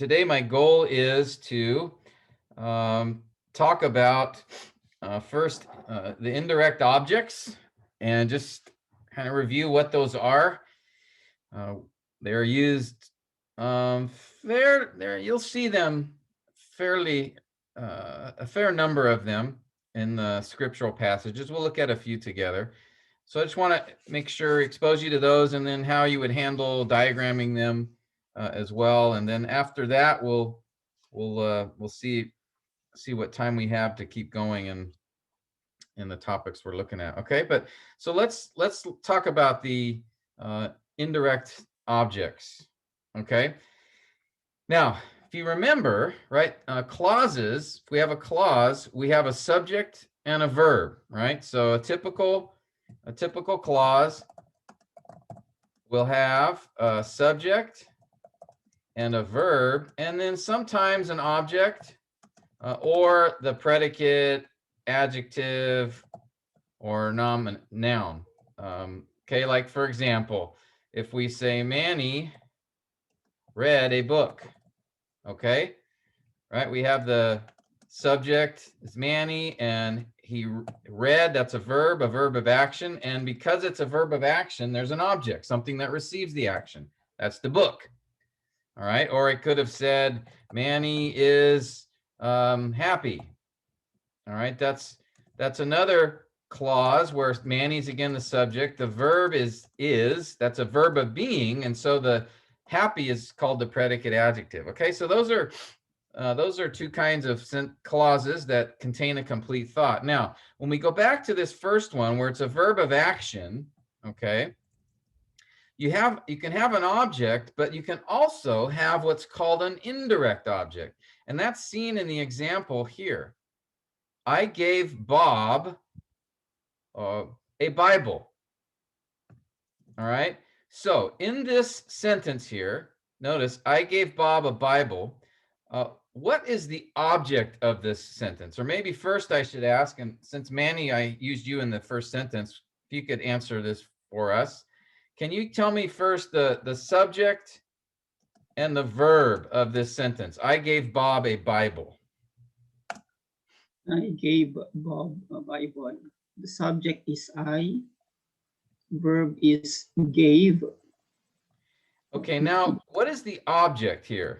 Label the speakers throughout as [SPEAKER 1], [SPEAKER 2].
[SPEAKER 1] today my goal is to talk about first the indirect objects and just kind of review what those are. They're used you'll see them fairly a fair number of them in the scriptural passages. We'll look at a few together. So I just want to make sure, expose you to those, and then how you would handle diagramming them as well. And then after that, we'll see what time we have to keep going in the topics we're looking at. Okay, but so let's talk about the indirect objects. Okay. Now, if you remember, right, clauses. If we have a clause, we have a subject and a verb, right? So a typical clause will have a subject and a verb, and then sometimes an object or the predicate, adjective, or noun. Okay, like for example, if we say Manny read a book, okay, right? We have the subject is Manny, and he read, that's a verb of action. And because it's a verb of action, there's an object, something that receives the action. That's the book. All right. Or it could have said Manny is happy. All right. That's another clause where Manny's again the subject. The verb is, that's a verb of being. And so the happy is called the predicate adjective. Okay. So those are two kinds of clauses that contain a complete thought. Now, when we go back to this first one where it's a verb of action, okay, you can have an object, but you can also have what's called an indirect object. And that's seen in the example here. I gave Bob a Bible. All right. So in this sentence here, notice I gave Bob a Bible. What is the object of this sentence? Or maybe first I should ask, and since Manny, I used you in the first sentence, if you could answer this for us. Can you tell me first the subject and the verb of this sentence? I gave Bob a Bible.
[SPEAKER 2] I gave Bob a Bible. The subject is I. Verb is gave.
[SPEAKER 1] Okay, now what is the object here?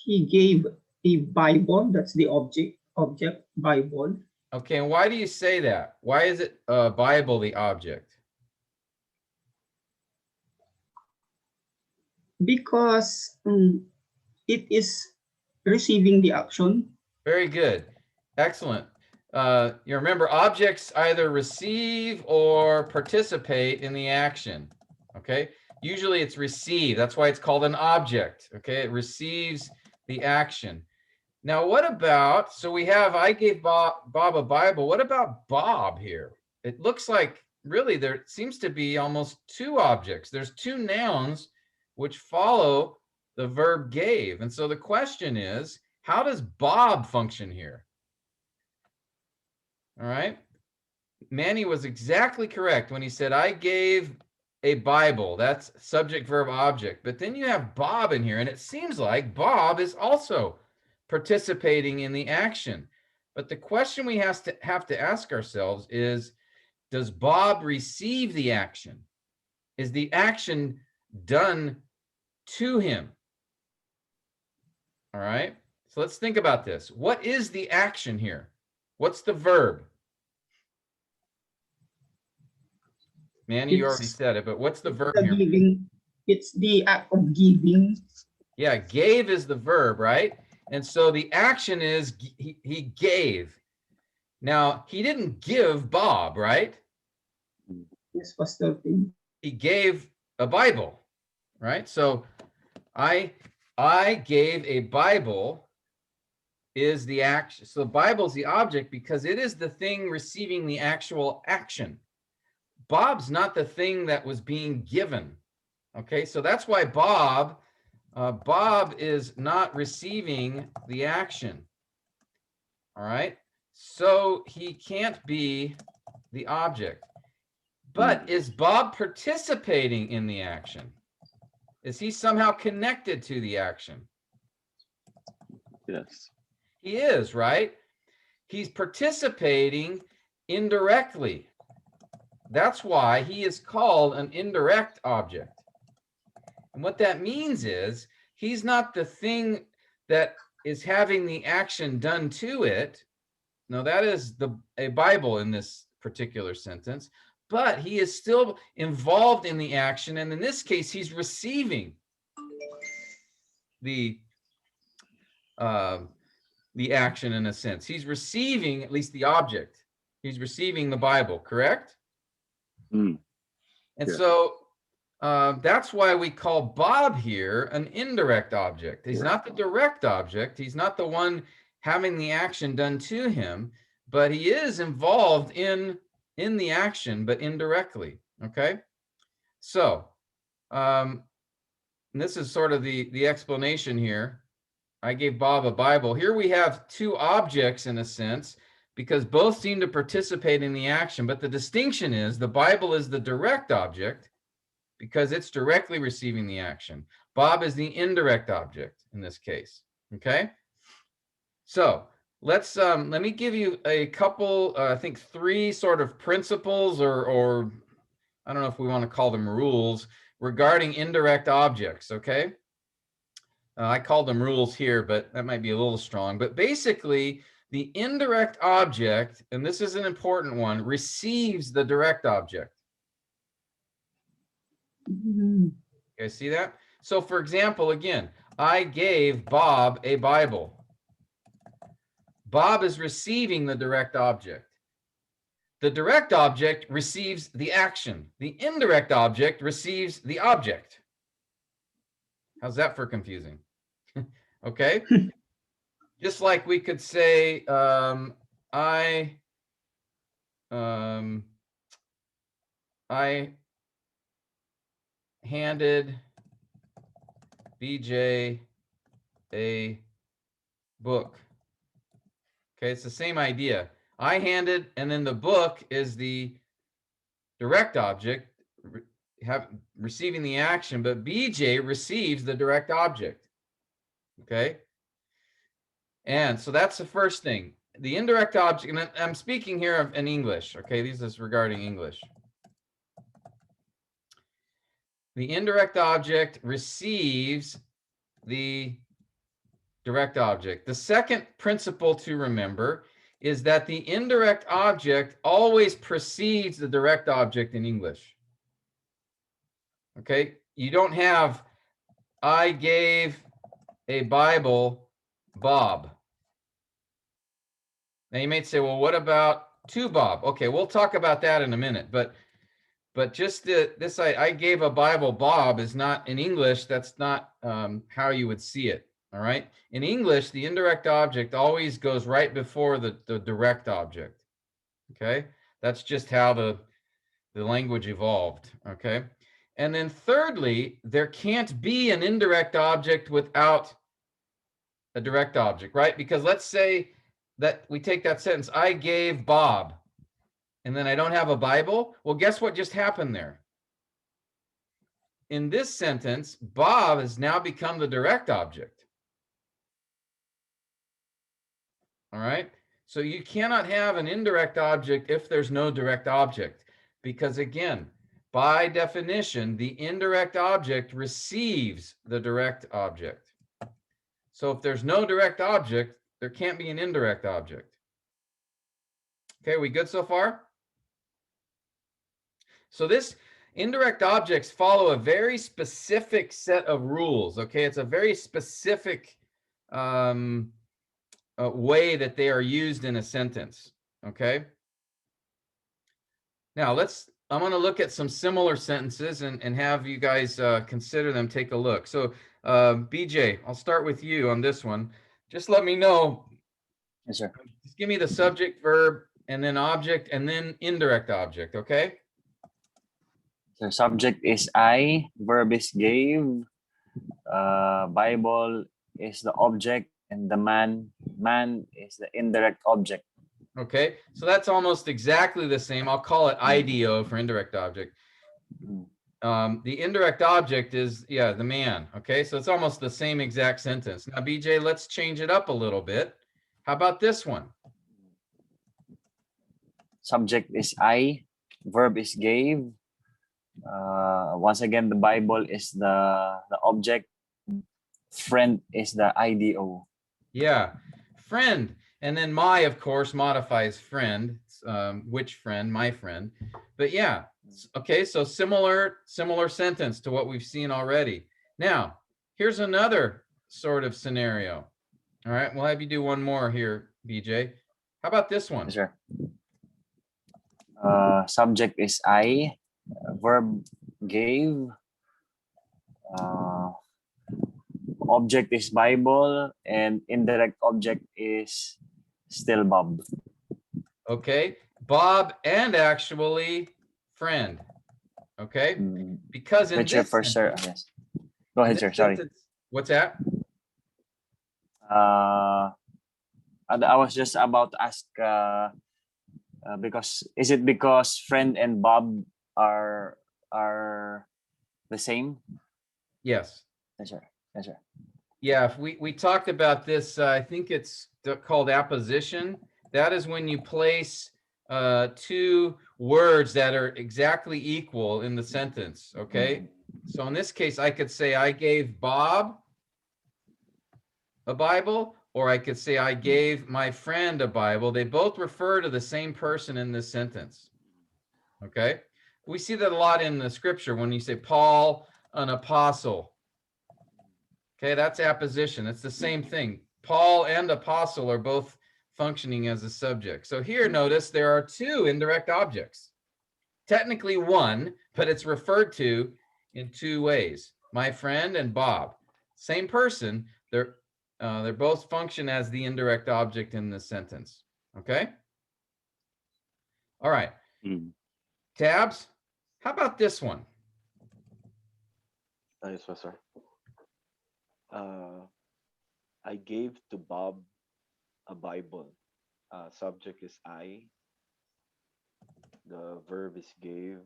[SPEAKER 2] He gave a Bible. That's the object, Bible.
[SPEAKER 1] Okay, and why do you say that? Why is it Bible the object?
[SPEAKER 2] Because it is receiving the action.
[SPEAKER 1] Very good. Excellent. You remember objects either receive or participate in the action. Okay. Usually it's receive. That's why it's called an object. Okay. It receives the action. Now, what about, so we have, I gave Bob a Bible. What about Bob here? It looks like really there seems to be almost two objects. There's two nouns which follow the verb gave. And so the question is, how does Bob function here? All right. Manny was exactly correct when he said, I gave a Bible. That's subject, verb, object. But then you have Bob in here, and it seems like Bob is also participating in the action. But the question we have to ask ourselves is, does Bob receive the action? Is the action done to him? All right. So let's think about this. What is the action here? What's the verb? Manny, you already said it, but what's the verb here?
[SPEAKER 2] Giving. It's the act of giving.
[SPEAKER 1] Yeah, gave is the verb, right? And so the action is he gave. Now, he didn't give Bob, right?
[SPEAKER 2] Yes, Pastor.
[SPEAKER 1] He gave a Bible, right? So I gave a Bible is the action. So the Bible is the object because it is the thing receiving the actual action. Bob's not the thing that was being given. Okay, so that's why Bob is not receiving the action. All right, so he can't be the object. But is Bob participating in the action? Is he somehow connected to the action?
[SPEAKER 3] Yes.
[SPEAKER 1] He is, right? He's participating indirectly. That's why he is called an indirect object. And what that means is he's not the thing that is having the action done to it. No, that is a Bible in this particular sentence, but he is still involved in the action. And in this case, he's receiving the action in a sense. He's receiving at least the object. He's receiving the Bible, correct?
[SPEAKER 3] Mm.
[SPEAKER 1] And
[SPEAKER 3] Yeah.
[SPEAKER 1] so that's why we call Bob here an indirect object. He's not the direct object. He's not the one having the action done to him, but he is involved in the action, but indirectly. Okay. So and this is sort of the explanation here. I gave Bob a Bible. Here we have two objects in a sense, because both seem to participate in the action. But the distinction is the Bible is the direct object because it's directly receiving the action. Bob is the indirect object in this case. Okay. So let's let me give you a couple, I think 3 sort of principles or I don't know if we want to call them rules regarding indirect objects. Okay. I called them rules here, but that might be a little strong. But basically, the indirect object, and this is an important one, receives the direct object. You guys see that? So for example, again, I gave Bob a Bible. Bob is receiving the direct object. The direct object receives the action. The indirect object receives the object. How's that for confusing? Okay. Just like we could say, I handed BJ a book. Okay, it's the same idea. I handed, and then the book is the direct object receiving the action, but BJ receives the direct object. Okay. And so that's the first thing. The indirect object, and I'm speaking here of in English. Okay, this is regarding English. The indirect object receives the direct object. The second principle to remember is that the indirect object always precedes the direct object in English. Okay, you don't have, I gave a Bible Bob. Now you might say, well, what about to Bob? Okay, we'll talk about that in a minute. But just this, I gave a Bible Bob is not in English. That's not how you would see it. All right. In English, the indirect object always goes right before the direct object. Okay. That's just how the language evolved. Okay. And then thirdly, there can't be an indirect object without a direct object, right? Because let's say that we take that sentence, I gave Bob, and then I don't have a Bible. Well, guess what just happened there? In this sentence, Bob has now become the direct object. All right. So you cannot have an indirect object if there's no direct object, because again, by definition, the indirect object receives the direct object. So if there's no direct object, there can't be an indirect object. Okay, we good so far? So this indirect objects follow a very specific set of rules. Okay, it's a very specific way that they are used in a sentence. Okay. Now I'm going to look at some similar sentences and have you guys consider them. Take a look. So BJ, I'll start with you on this one. Just let me know.
[SPEAKER 3] Yes, sir.
[SPEAKER 1] Just give me the subject, verb, and then object, and then indirect object. Okay.
[SPEAKER 3] So subject is I, verb is gave, Bible is the object, and the man is the indirect object.
[SPEAKER 1] Okay, so that's almost exactly the same. I'll call it IDO for indirect object. The indirect object is, yeah, the man. Okay, so it's almost the same exact sentence. Now, BJ, let's change it up a little bit. How about this one?
[SPEAKER 3] Subject is I, verb is gave. Once again, the Bible is the object. Friend is the IDO.
[SPEAKER 1] Yeah, friend. And then my, of course, modifies friend. Which friend? My friend. But yeah, okay, so similar sentence to what we've seen already. Now, here's another sort of scenario. All right, we'll have you do one more here, BJ. How about this one?
[SPEAKER 3] Yes, sir. Subject is I, verb gave. Object is Bible, and indirect object is still Bob.
[SPEAKER 1] Okay, Bob and actually friend. Okay, because in
[SPEAKER 3] Which
[SPEAKER 1] this
[SPEAKER 3] refers, sir. Yes. Go ahead, sir. Sorry.
[SPEAKER 1] What's that?
[SPEAKER 3] I was just about to ask because is it because friend and Bob are the same?
[SPEAKER 1] Yes.
[SPEAKER 3] Yes, sir. Yes, sir.
[SPEAKER 1] Yeah, we talked about this. I think it's called apposition. That is when you place two words that are exactly equal in the sentence. Okay. So in this case, I could say I gave Bob a Bible, or I could say I gave my friend a Bible. They both refer to the same person in this sentence. Okay. We see that a lot in the scripture when you say Paul, an apostle. Okay, that's apposition. It's the same thing. Paul and apostle are both functioning as a subject. So here, notice there are two indirect objects. Technically one, but it's referred to in two ways. My friend and Bob. Same person. They're both function as the indirect object in this sentence. Okay? All right. Tabs, how about this one?
[SPEAKER 4] Yes, sir. I gave to Bob a Bible. Subject is I. The verb is gave.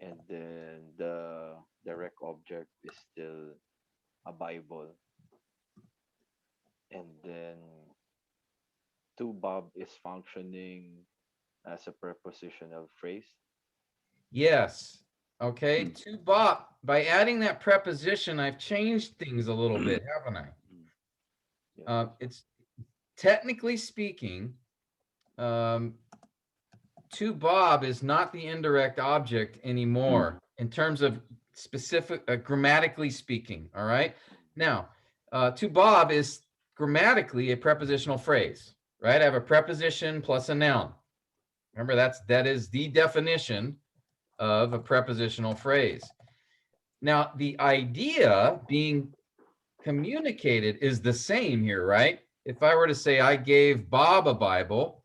[SPEAKER 4] And then the direct object is still a Bible. And then to Bob is functioning as a prepositional phrase.
[SPEAKER 1] Yes. Okay. To Bob. By adding that preposition, I've changed things a little bit, haven't I? It's technically speaking, to Bob is not the indirect object anymore in terms of specific, grammatically speaking. All right. Now, to Bob is grammatically a prepositional phrase, right? I have a preposition plus a noun. Remember, that is the definition of a prepositional phrase. Now, the idea being communicated is the same here, right? If I were to say I gave Bob a Bible,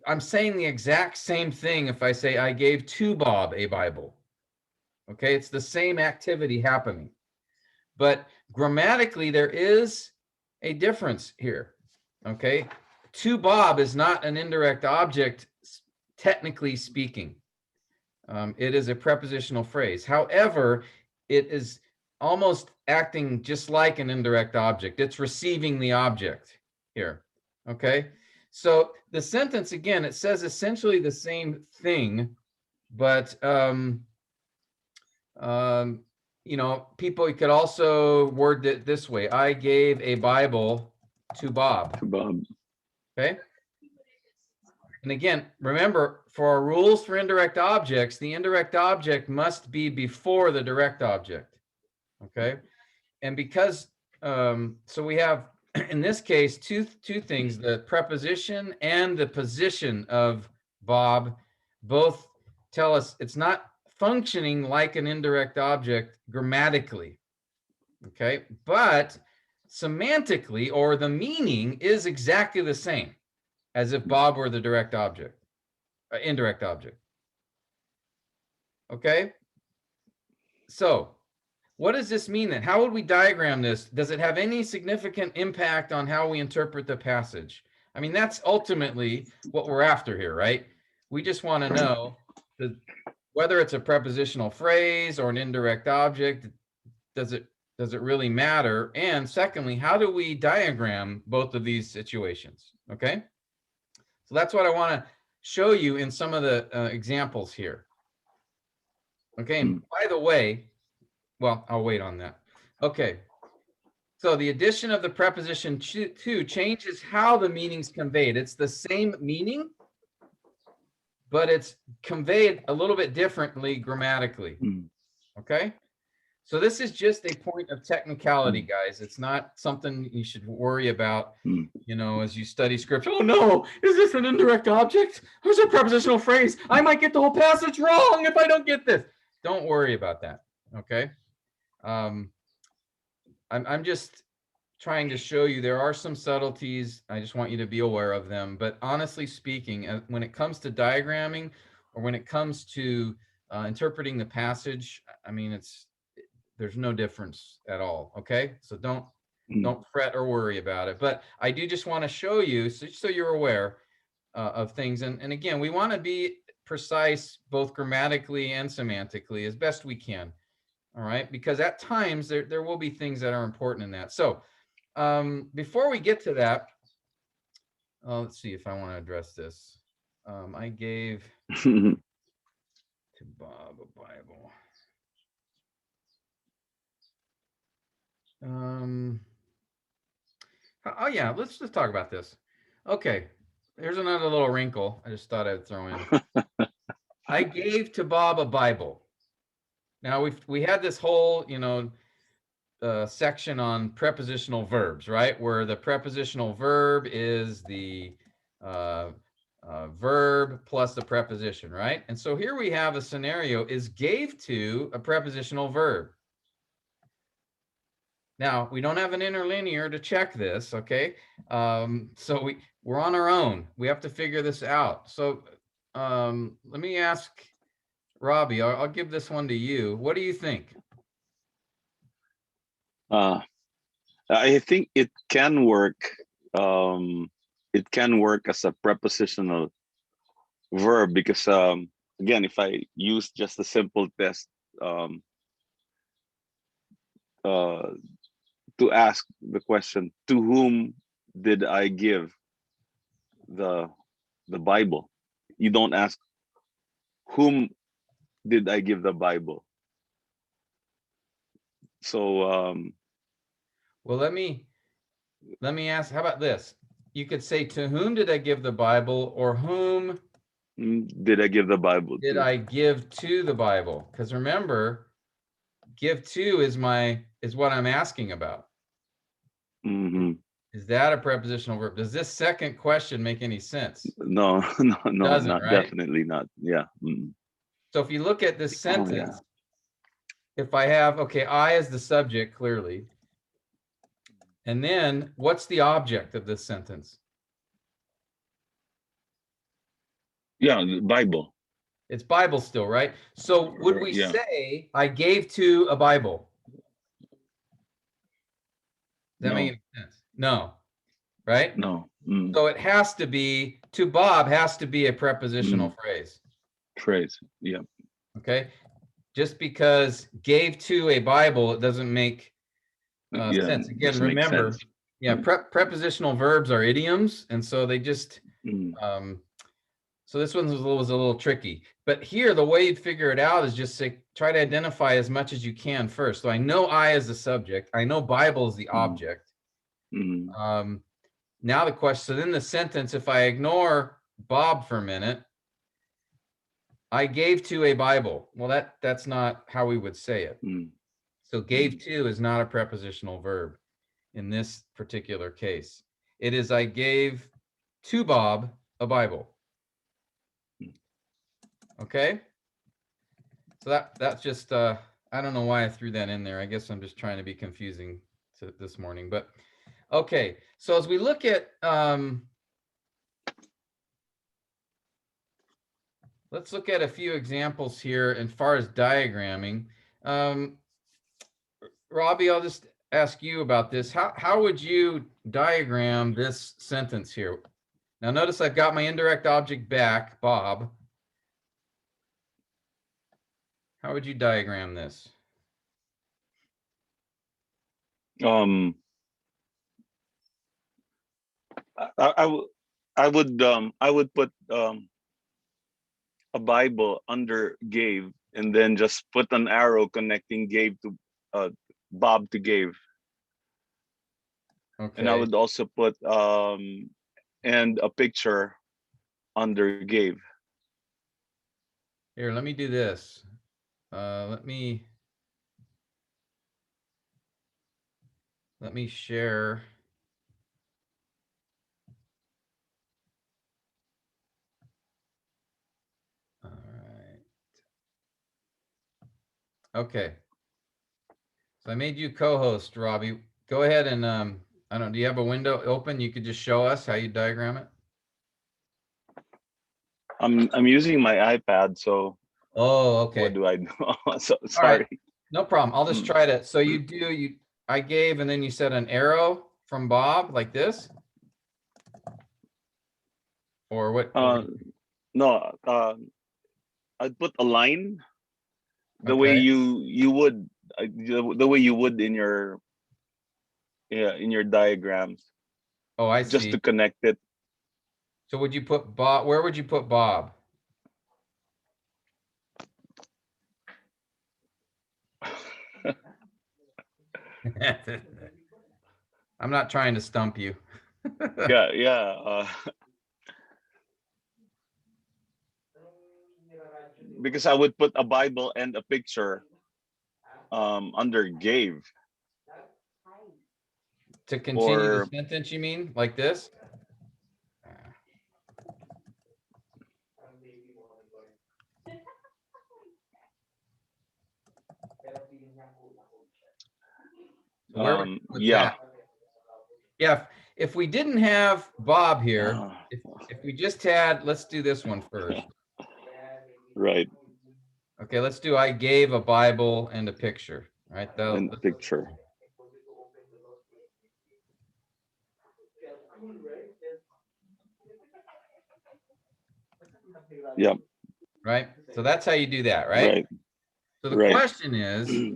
[SPEAKER 1] I'm saying the exact same thing if I say I gave to Bob a Bible. Okay, it's the same activity happening. But grammatically, there is a difference here. Okay, to Bob is not an indirect object, technically speaking. It is a prepositional phrase. However, it is almost acting just like an indirect object. It's receiving the object here. Okay, so the sentence, again, it says essentially the same thing, but you know, people could also word it this way: I gave a Bible to Bob.
[SPEAKER 4] To Bob.
[SPEAKER 1] Okay. And again, remember, for our rules for indirect objects, the indirect object must be before the direct object. Okay. And because, so we have, in this case, two things: the preposition and the position of Bob both tell us it's not functioning like an indirect object grammatically. Okay. But semantically, or the meaning, is exactly the same as if Bob were the direct object, indirect object. Okay. So what does this mean then? How would we diagram this? Does it have any significant impact on how we interpret the passage? I mean, that's ultimately what we're after here, right? We just want to know whether it's a prepositional phrase or an indirect object, does it really matter? And secondly, how do we diagram both of these situations? Okay, so that's what I want to show you in some of the examples here. Okay, and by the way, well, I'll wait on that. Okay, so the addition of the preposition to changes how the meaning's conveyed. It's the same meaning, but it's conveyed a little bit differently grammatically. Okay, so this is just a point of technicality, guys. It's not something you should worry about, you know, as you study scripture. Oh no, is this an indirect object? Or is it a prepositional phrase? I might get the whole passage wrong if I don't get this. Don't worry about that. Okay. I'm just trying to show you there are some subtleties. I just want you to be aware of them. But honestly speaking, when it comes to diagramming or when it comes to interpreting the passage, I mean, there's no difference at all. Okay, so don't fret or worry about it. But I do just want to show you so you're aware of things. And again, we want to be precise both grammatically and semantically as best we can. All right, because at times there will be things that are important in that. So before we get to that, let's see if I want to address this. I gave to Bob a Bible. Oh yeah, let's just talk about this. Okay, here's another little wrinkle I just thought I'd throw in. I gave to Bob a Bible. Now we had this whole, you know, section on prepositional verbs, right? Where the prepositional verb is the verb plus the preposition, right? And so here we have a scenario: is gave to a prepositional verb? Now we don't have an interlinear to check this, okay? So we're on our own. We have to figure this out. So let me ask Robbie. I'll give this one to you. What do you think?
[SPEAKER 5] I think it can work. It can work as a prepositional verb because, again, if I use just a simple test to ask the question, to whom did I give the Bible? You don't ask, whom did I give the Bible? So
[SPEAKER 1] well, let me ask, how about this? You could say, to whom did I give the Bible, or whom
[SPEAKER 5] did I give the Bible
[SPEAKER 1] did
[SPEAKER 5] to?
[SPEAKER 1] I give to the Bible? Because remember, give to is what I'm asking about. Is that a prepositional verb? Does this second question make any sense?
[SPEAKER 5] No,
[SPEAKER 1] Doesn't,
[SPEAKER 5] not
[SPEAKER 1] right?
[SPEAKER 5] definitely not. Yeah.
[SPEAKER 1] So if you look at this sentence, if I have, okay, I as the subject, clearly. And then what's the object of this sentence?
[SPEAKER 5] Yeah, the Bible.
[SPEAKER 1] It's Bible still, right? So would we say I gave to a Bible? Does that make any sense? No, right?
[SPEAKER 5] No.
[SPEAKER 1] So it has to be, to Bob has to be a prepositional phrase.
[SPEAKER 5] Phrase, yeah.
[SPEAKER 1] Okay, just because gave to a Bible, it doesn't make sense. Again, remember, prepositional verbs are idioms, and so they just, so this one was a little tricky. But here, the way you'd figure it out is just say, try to identify as much as you can first. So I know I as the subject, I know Bible is the object. Now the question, so then the sentence, if I ignore Bob for a minute, I gave to a Bible. Well, that's not how we would say it. So gave to is not a prepositional verb in this particular case. It is I gave to Bob a Bible. Okay? So that's just, I don't know why I threw that in there. I guess I'm just trying to be confusing this morning. But okay, so as we look at, let's look at a few examples here as far as diagramming. Robbie, I'll just ask you about this. How would you diagram this sentence here? Now notice I've got my indirect object back, Bob. How would you diagram this?
[SPEAKER 5] I would put a Bible under gave, and then just put an arrow connecting gave to Bob to gave. And I
[SPEAKER 1] Okay,
[SPEAKER 5] would also put and a picture under gave.
[SPEAKER 1] here, let me do this. Let me share. All right. Okay. So I made you co-host, Robbie. Go ahead and I don't. Do you have a window open? You could just show us how you diagram it.
[SPEAKER 5] I'm using my iPad, so
[SPEAKER 1] Oh, okay.
[SPEAKER 5] what do I do? So,
[SPEAKER 1] All right.
[SPEAKER 5] sorry.
[SPEAKER 1] No problem. I'll just try to. So I gave, and then you said an arrow from Bob like this, or what?
[SPEAKER 5] No, I'd put a line the way
[SPEAKER 1] Okay.
[SPEAKER 5] you would the way you would in your diagrams,
[SPEAKER 1] Oh, I
[SPEAKER 5] just
[SPEAKER 1] see.
[SPEAKER 5] to connect it.
[SPEAKER 1] So would you put Bob? Where would you put Bob? I'm not trying to stump you.
[SPEAKER 5] Yeah. Because I would put a Bible and a picture under gave.
[SPEAKER 1] To continue the
[SPEAKER 5] Or
[SPEAKER 1] sentence, you mean like this? Where would you put
[SPEAKER 5] yeah.
[SPEAKER 1] that? Yeah, if we didn't have Bob here,
[SPEAKER 5] Ah,
[SPEAKER 1] if we just had, let's do this one first.
[SPEAKER 5] right.
[SPEAKER 1] Okay, let's do I gave a Bible and a picture. All right,
[SPEAKER 5] And picture. Yep.
[SPEAKER 1] right. So that's how you do that, right?
[SPEAKER 5] Right.
[SPEAKER 1] So the
[SPEAKER 5] Right.
[SPEAKER 1] question is,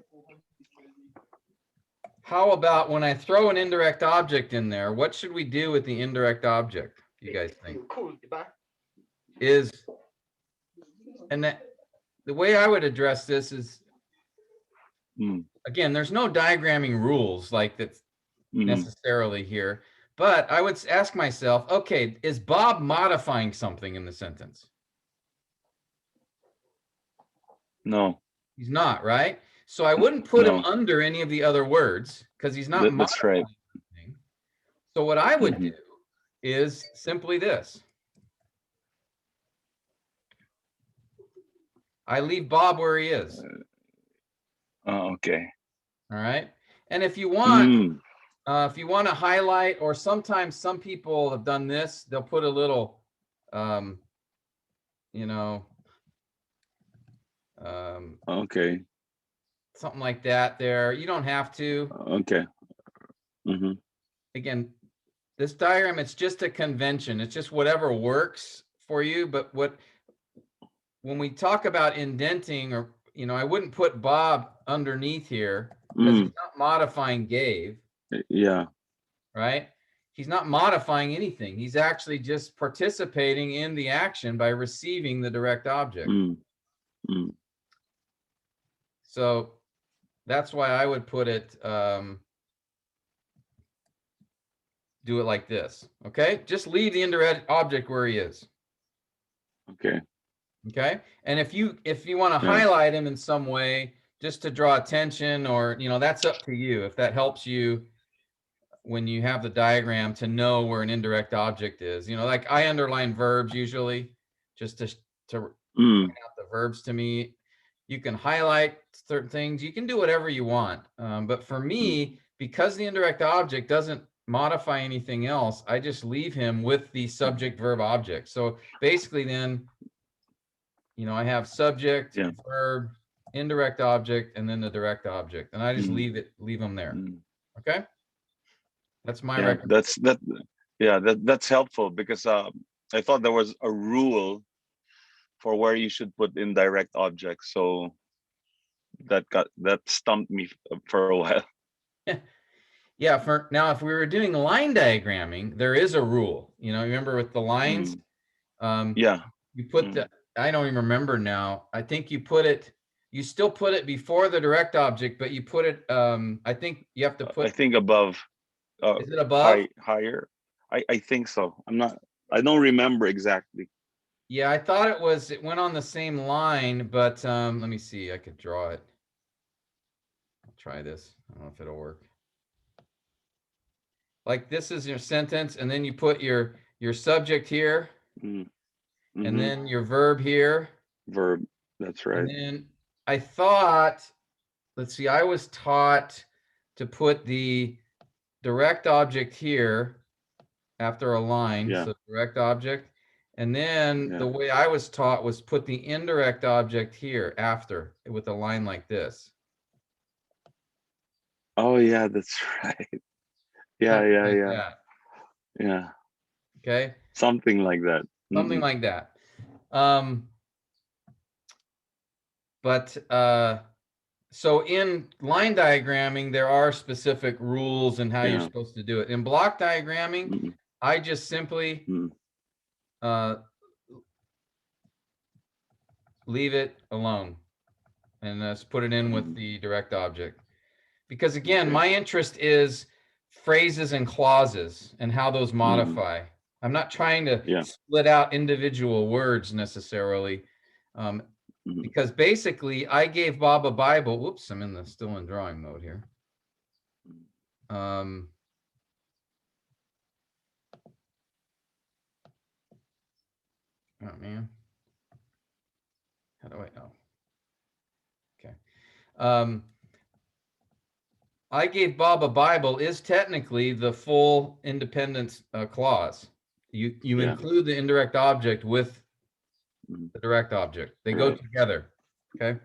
[SPEAKER 1] how about when I throw an indirect object in there, what should we do with the indirect object? You guys think? And that the way I would address this is, again, there's no diagramming rules like that necessarily here, but I would ask myself, okay, is Bob modifying something in the sentence?
[SPEAKER 5] No.
[SPEAKER 1] He's not, right? So I wouldn't put him
[SPEAKER 5] No.
[SPEAKER 1] under any of the other words because he's not
[SPEAKER 5] That's right.
[SPEAKER 1] modifying anything. So what I would do is simply this. I leave Bob where he is.
[SPEAKER 5] Oh, okay.
[SPEAKER 1] All right. And if you want, to highlight, or sometimes some people have done this, they'll put a little,
[SPEAKER 5] okay.
[SPEAKER 1] something like that there. You don't have to.
[SPEAKER 5] Okay.
[SPEAKER 1] Again, this diagram, it's just a convention. It's just whatever works for you. But when we talk about indenting, or, I wouldn't put Bob underneath here because he's not modifying gave.
[SPEAKER 5] Yeah.
[SPEAKER 1] Right? He's not modifying anything. He's actually just participating in the action by receiving the direct object. So that's why I would put it, do it like this. Okay. Just leave the indirect object where he is.
[SPEAKER 5] Okay.
[SPEAKER 1] Okay. And if you want to highlight him in some way, just to draw attention, or, that's up to you. If that helps you when you have the diagram to know where an indirect object is, like I underline verbs usually just to point out the verbs to me. You can highlight certain things. You can do whatever you want. But for me, because the indirect object doesn't modify anything else, I just leave him with the subject verb object. So basically then, I have subject, verb, indirect object, and then the direct object. And I just leave them there. Okay. That's my recommendation.
[SPEAKER 5] That's helpful, because I thought there was a rule for where you should put indirect objects. So that stumped me for a while.
[SPEAKER 1] Yeah, for now, if we were doing line diagramming, there is a rule. You know, remember with the lines,
[SPEAKER 5] Yeah.
[SPEAKER 1] you put the, I don't even remember now. I think you put it, you still put it before the direct object, but you put it, I think you have to
[SPEAKER 5] I
[SPEAKER 1] put,
[SPEAKER 5] think above.
[SPEAKER 1] is it above?
[SPEAKER 5] Higher. I think so. I don't remember exactly.
[SPEAKER 1] Yeah, I thought it was, it went on the same line, but let me see, I could draw it. I'll try this. I don't know if it'll work. Like this is your sentence, and then you put your subject here, and then your verb here.
[SPEAKER 5] Verb, that's right.
[SPEAKER 1] And then I thought, let's see, I was taught to put the direct object here after a line,
[SPEAKER 5] Yeah.
[SPEAKER 1] so direct object. And then the
[SPEAKER 5] Yeah.
[SPEAKER 1] way I was taught was put the indirect object here after with a line like this.
[SPEAKER 5] Oh yeah, that's right. Yeah,
[SPEAKER 1] Something
[SPEAKER 5] yeah,
[SPEAKER 1] like
[SPEAKER 5] yeah.
[SPEAKER 1] that.
[SPEAKER 5] Yeah.
[SPEAKER 1] Okay.
[SPEAKER 5] Something like that.
[SPEAKER 1] Something like that. But so in line diagramming, there are specific rules and how you're
[SPEAKER 5] Yeah.
[SPEAKER 1] supposed to do it. In block diagramming, I just simply leave it alone and just put it in with the direct object. Because again, my interest is phrases and clauses and how those modify. I'm not trying to split out individual words necessarily. Because basically I gave Bob a Bible. Whoops, I'm still in drawing mode here. Oh man. How do I know? Okay. I gave Bob a Bible is technically the full independence clause. You include the indirect object with the direct object. They go together. Okay.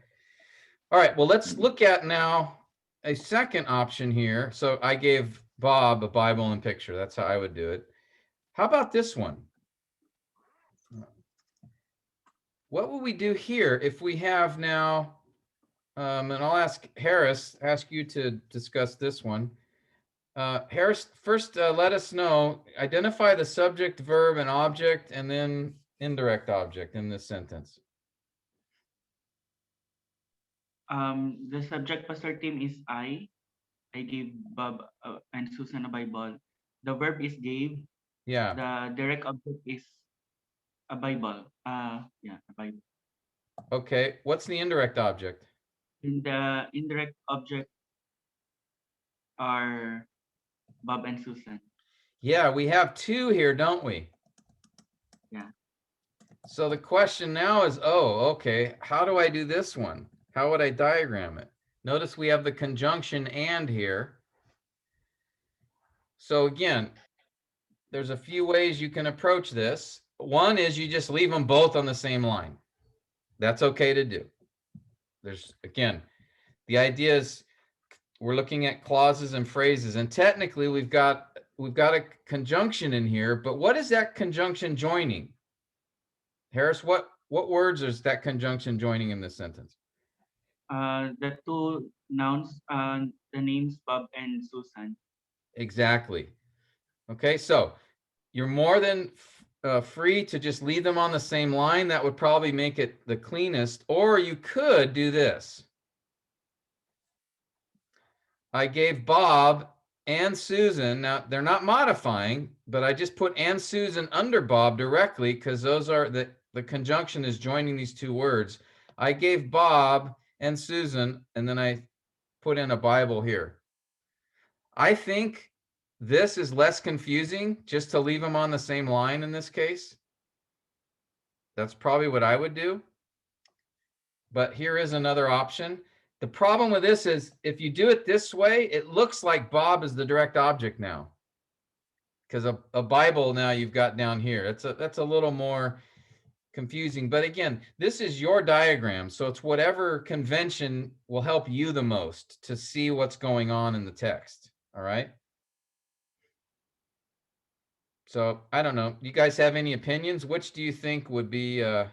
[SPEAKER 1] All right. Well, let's look at now a second option here. So I gave Bob a Bible and picture. That's how I would do it. How about this one? What will we do here if we have now, and I'll ask you to discuss this one. Harris, first let us know, identify the subject, verb, and object, and then indirect object in this sentence.
[SPEAKER 6] The subject, Pastor Tim, is I. I gave Bob and Susan a Bible. The verb is gave.
[SPEAKER 1] Yeah.
[SPEAKER 6] The direct object is a Bible. Yeah, a Bible.
[SPEAKER 1] Okay. What's the indirect object?
[SPEAKER 6] In the indirect object are Bob and Susan.
[SPEAKER 1] Yeah, we have two here, don't we?
[SPEAKER 6] Yeah.
[SPEAKER 1] So the question now is, oh, okay, how do I do this one? How would I diagram it? Notice we have the conjunction and here. So again, there's a few ways you can approach this. One is you just leave them both on the same line. That's okay to do. There's, again, the idea is we're looking at clauses and phrases, and technically we've got a conjunction in here, but what is that conjunction joining? Harris, what words is that conjunction joining in this sentence?
[SPEAKER 6] The two nouns, the names Bob and Susan.
[SPEAKER 1] Exactly. Okay, so you're more than free to just leave them on the same line. That would probably make it the cleanest, or you could do this. I gave Bob and Susan, now they're not modifying, but I just put and Susan under Bob directly because those are the conjunction is joining these two words. I gave Bob and Susan, and then I put in a Bible here. I think this is less confusing just to leave them on the same line in this case. That's probably what I would do. But here is another option. The problem with this is if you do it this way, it looks like Bob is the direct object now. Because a Bible now you've got down here. That's a little more confusing. But again, this is your diagram. So it's whatever convention will help you the most to see what's going on in the text. All right. So I don't know. You guys have any opinions? Which do you think would be a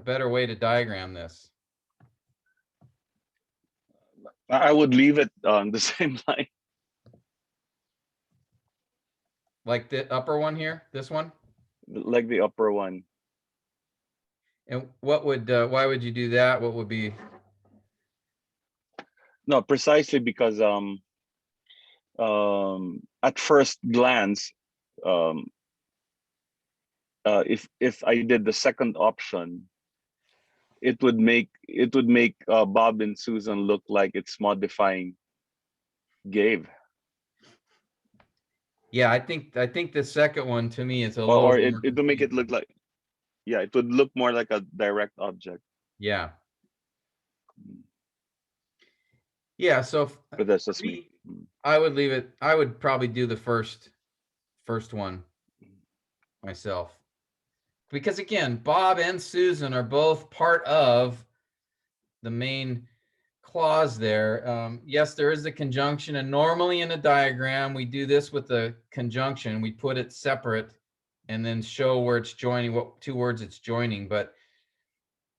[SPEAKER 1] better way to diagram this?
[SPEAKER 5] I would leave it on the same line.
[SPEAKER 1] Like the upper one here, this one?
[SPEAKER 5] Like the upper one.
[SPEAKER 1] And what would, why would you do that? What would be,
[SPEAKER 5] No, precisely because at first glance, if I did the second option, it would make Bob and Susan look like it's modifying gave,
[SPEAKER 1] yeah, I think the second one to me is a
[SPEAKER 5] or,
[SPEAKER 1] little
[SPEAKER 5] or
[SPEAKER 1] more
[SPEAKER 5] it would make it
[SPEAKER 1] confusing.
[SPEAKER 5] look like, yeah, it would look more like a direct object.
[SPEAKER 1] Yeah. Yeah, so
[SPEAKER 5] But that's
[SPEAKER 1] for
[SPEAKER 5] just me.
[SPEAKER 1] me, I would leave it, I would probably do the first one myself. Because again, Bob and Susan are both part of the main clause there. Yes, there is a conjunction, and normally in a diagram, we do this with the conjunction. We put it separate and then show where it's joining, what two words it's joining. But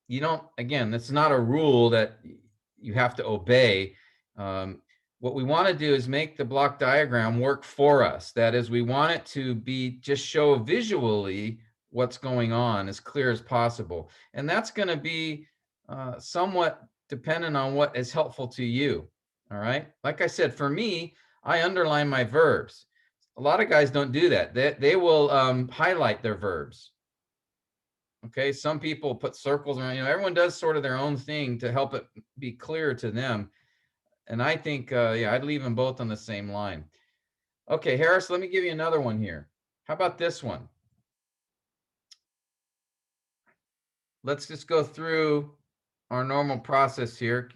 [SPEAKER 1] you don't, again, that's not a rule that you have to obey. What we want to do is make the block diagram work for us. That is, we want it to be just show visually what's going on as clear as possible. And that's going to be somewhat dependent on what is helpful to you. All right. Like I said, for me, I underline my verbs. A lot of guys don't do that. They will highlight their verbs. Okay. Some people put circles around, everyone does sort of their own thing to help it be clear to them. And I think, yeah, I'd leave them both on the same line. Okay, Harris, let me give you another one here. How about this one? Let's just go through our normal process here.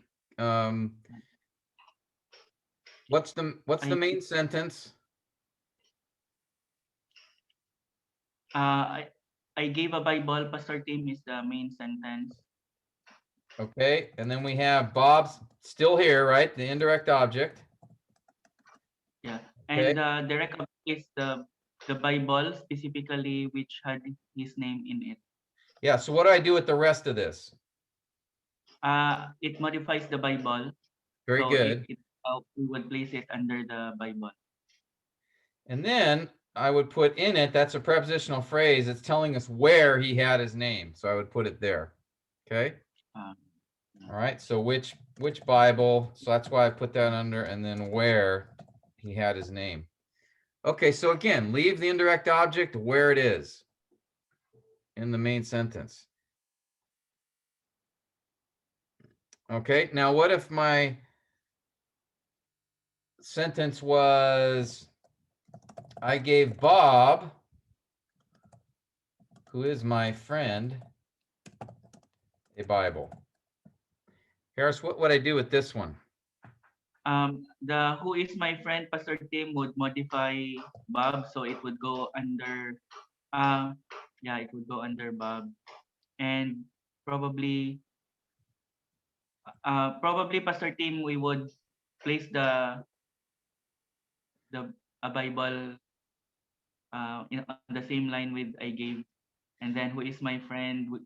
[SPEAKER 1] What's the main sentence?
[SPEAKER 6] I gave a Bible, Pastor Tim, is the main sentence.
[SPEAKER 1] Okay, and then we have Bob's still here, right? The indirect object.
[SPEAKER 6] Yeah,
[SPEAKER 1] Okay.
[SPEAKER 6] and the direct object is the Bible specifically, which had his name in it.
[SPEAKER 1] Yeah, so what do I do with the rest of this?
[SPEAKER 6] It modifies the Bible.
[SPEAKER 1] Very
[SPEAKER 6] so
[SPEAKER 1] good.
[SPEAKER 6] We would place it under the Bible.
[SPEAKER 1] And then I would put in it, that's a prepositional phrase. It's telling us where he had his name. So I would put it there. Okay. All right. So which Bible? So that's why I put that under, and then where he had his name. Okay. So again, leave the indirect object where it is in the main sentence. Okay. Now, what if my sentence was, I gave Bob, who is my friend, a Bible. Harris, what would I do with this one?
[SPEAKER 6] The who is my friend, Pastor Tim, would modify Bob, so it would go under, yeah, it would go under Bob, and probably Pastor Tim, we would place a Bible on the same line with I gave, and then who is my friend,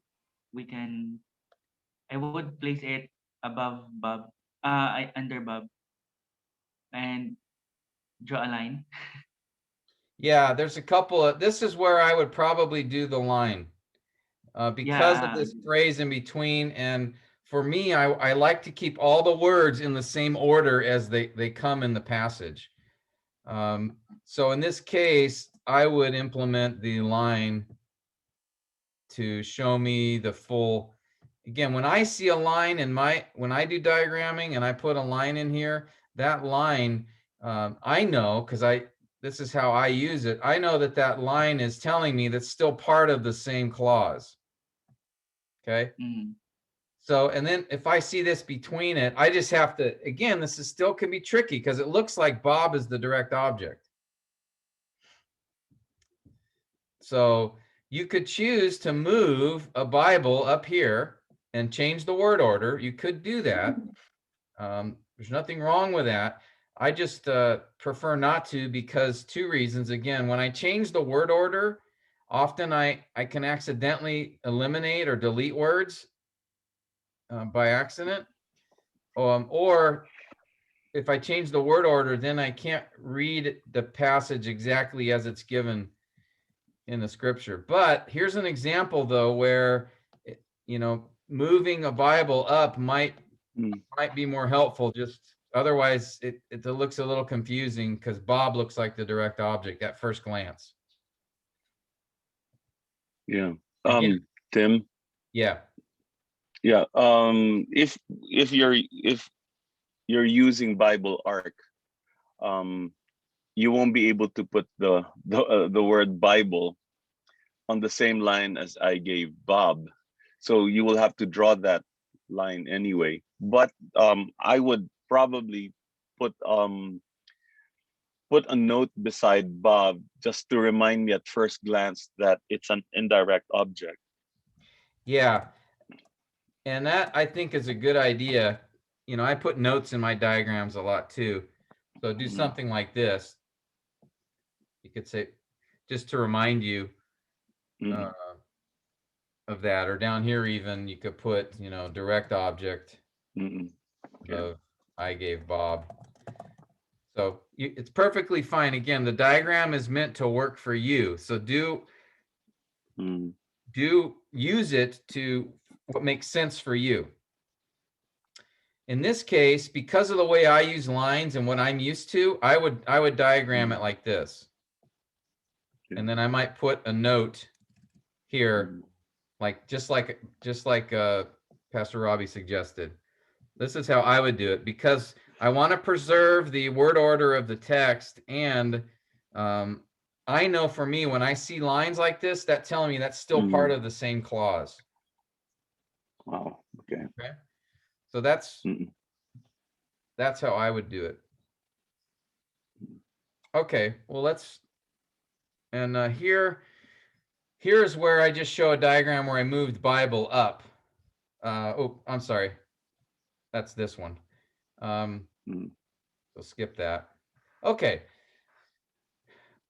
[SPEAKER 6] I would place it above Bob, under Bob, and draw a line.
[SPEAKER 1] Yeah, there's a couple of, this is where I would probably do the line because of this phrase in between. And for me, I like to keep all the words in the same order as they come in the passage. So in this case, I would implement the line to show me the full. Again, when I see a line when I do diagramming and I put a line in here, that line, I know, because this is how I use it. I know that line is telling me that's still part of the same clause. Okay. So, and then if I see this between it, I just have to, again, this is still can be tricky because it looks like Bob is the direct object. So you could choose to move a Bible up here and change the word order. You could do that. There's nothing wrong with that. I just prefer not to, because two reasons. Again, when I change the word order, often I can accidentally eliminate or delete words by accident. Or if I change the word order, then I can't read the passage exactly as it's given in the scripture. But here's an example though, where, moving a Bible up might be more helpful. Just otherwise it looks a little confusing because Bob looks like the direct object at first glance.
[SPEAKER 5] Yeah.
[SPEAKER 1] Again.
[SPEAKER 5] Tim.
[SPEAKER 1] Yeah.
[SPEAKER 5] Yeah. If you're using Bible Arc, you won't be able to put the word Bible on the same line as I gave Bob. So you will have to draw that line anyway. But I would probably put a note beside Bob just to remind me at first glance that it's an indirect object.
[SPEAKER 1] Yeah. And that I think is a good idea. I put notes in my diagrams a lot too. So do something like this. You could say, just to remind you of that, or down here even you could put, direct object of I gave Bob. So it's perfectly fine. Again, the diagram is meant to work for you. So do use it to what makes sense for you. In this case, because of the way I use lines and what I'm used to, I would diagram it like this. And then I might put a note here, just like Pastor Robbie suggested. This is how I would do it, because I want to preserve the word order of the text. And I know for me, when I see lines like this, that's telling me that's still part of the same clause.
[SPEAKER 5] Wow. Okay.
[SPEAKER 1] Okay. So that's how I would do it. Okay. Well, here's where I just show a diagram where I moved Bible up. Oh, I'm sorry. That's this one. So skip that. Okay.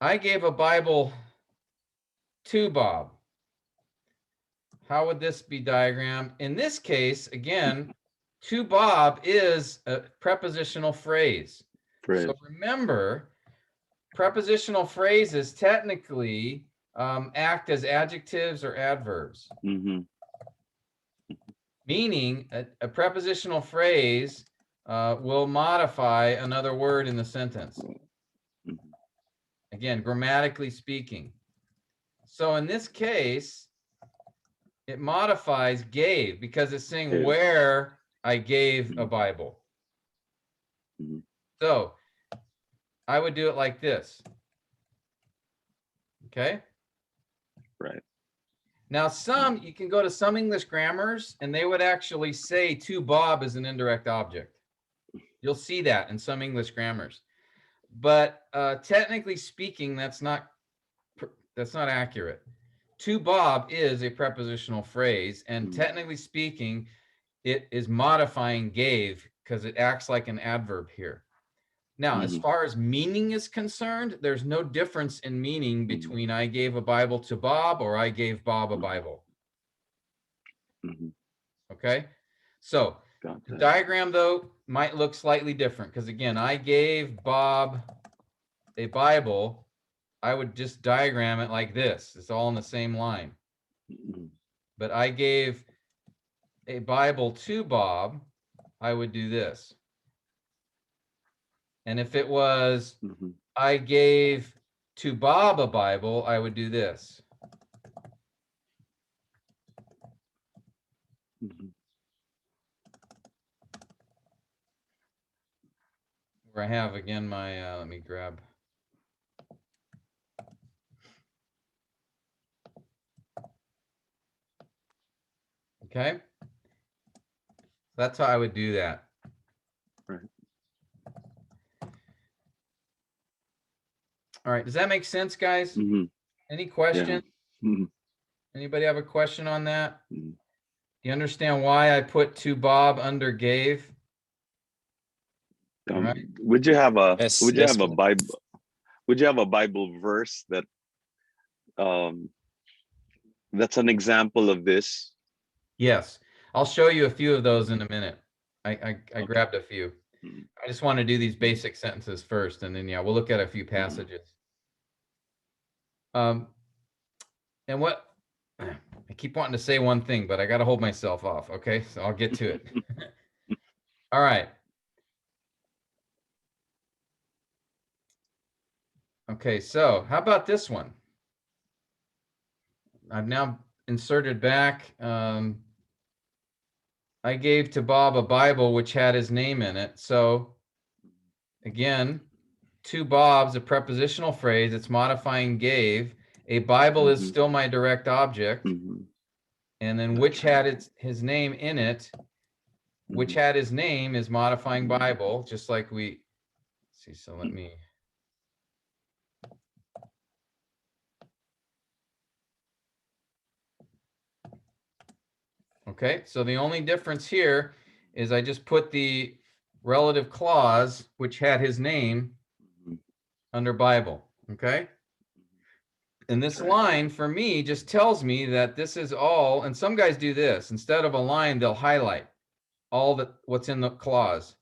[SPEAKER 1] I gave a Bible to Bob. How would this be diagrammed? In this case, again, to Bob is a prepositional phrase. So remember, prepositional phrases technically act as adjectives or adverbs. Meaning a prepositional phrase will modify another word in the sentence. Again, grammatically speaking. So in this case, it modifies gave because it's saying where I gave a Bible. So I would do it like this. Okay.
[SPEAKER 5] Right.
[SPEAKER 1] Now, you can go to some English grammars and they would actually say to Bob is an indirect object. You'll see that in some English grammars. But technically speaking, that's not accurate. To Bob is a prepositional phrase, and technically speaking, it is modifying gave because it acts like an adverb here. Now, as far as meaning is concerned, there's no difference in meaning between I gave a Bible to Bob or I gave Bob a Bible. Okay, so the diagram though might look slightly different because again, I gave Bob a Bible. I would just diagram it like this. It's all in the same line. But I gave a Bible to Bob, I would do this. And if it was I gave to Bob a Bible, I would do this. Where I have again my, let me grab. Okay. That's how I would do that.
[SPEAKER 5] Right.
[SPEAKER 1] All right. Does that make sense, guys? Any questions?
[SPEAKER 5] Yeah.
[SPEAKER 1] Anybody have a question on that? Do you understand why I put to Bob under gave? Right.
[SPEAKER 5] Would you have a
[SPEAKER 3] Yes,
[SPEAKER 5] Bible? Would you have a Bible verse that that's an example of this?
[SPEAKER 1] Yes, I'll show you a few of those in a minute. I grabbed a few.
[SPEAKER 5] Mhm.
[SPEAKER 1] I just want to do these basic sentences first, and then yeah, we'll look at a few passages. And what I keep wanting to say one thing, but I got to hold myself off. Okay, so I'll get to it. All right. Okay, so how about this one? I've now inserted back. I gave to Bob a Bible which had his name in it. So again, to Bob's a prepositional phrase. It's modifying gave. A Bible is
[SPEAKER 5] Mhm.
[SPEAKER 1] still my direct object.
[SPEAKER 5] Mhm.
[SPEAKER 1] And then which had his name in it, which had his name is modifying Bible, just like we see. So let me. Okay, so the only difference here is I just put the relative clause, which had his name,
[SPEAKER 5] Mhm.
[SPEAKER 1] under Bible. Okay. And this line for me just tells me that this is all, and some guys do this. Instead of a line, they'll highlight all that what's in the clause.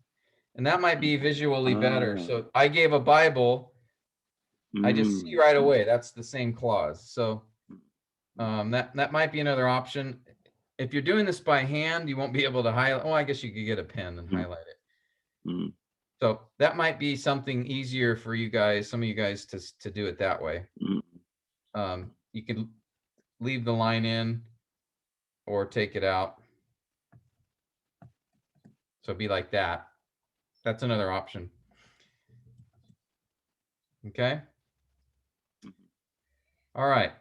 [SPEAKER 1] And that might be visually better.
[SPEAKER 5] Ah.
[SPEAKER 1] So I gave a Bible. I just see
[SPEAKER 5] Mm.
[SPEAKER 1] right away that's the same clause. So that might be another option. If you're doing this by hand, you won't be able to highlight. Oh, I guess you could get a pen and highlight it.
[SPEAKER 5] Mm.
[SPEAKER 1] So that might be something easier for you guys, some of you guys, to do it that way.
[SPEAKER 5] Mm.
[SPEAKER 1] You can leave the line in or take it out. So it'd be like that. That's another option. Okay. All right.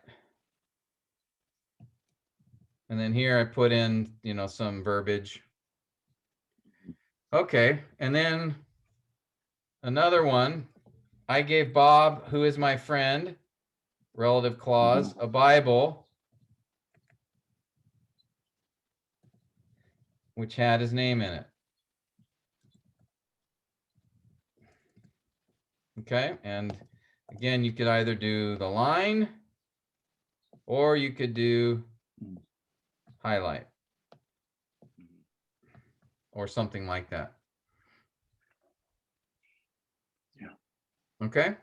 [SPEAKER 1] And then here I put in, some verbiage. Okay. And then another one, I gave Bob, who is my friend, relative clause, a Bible, which had his name in it. Okay. And again, you could either do the line or you could do highlight or something like that.
[SPEAKER 5] Yeah.
[SPEAKER 1] Okay.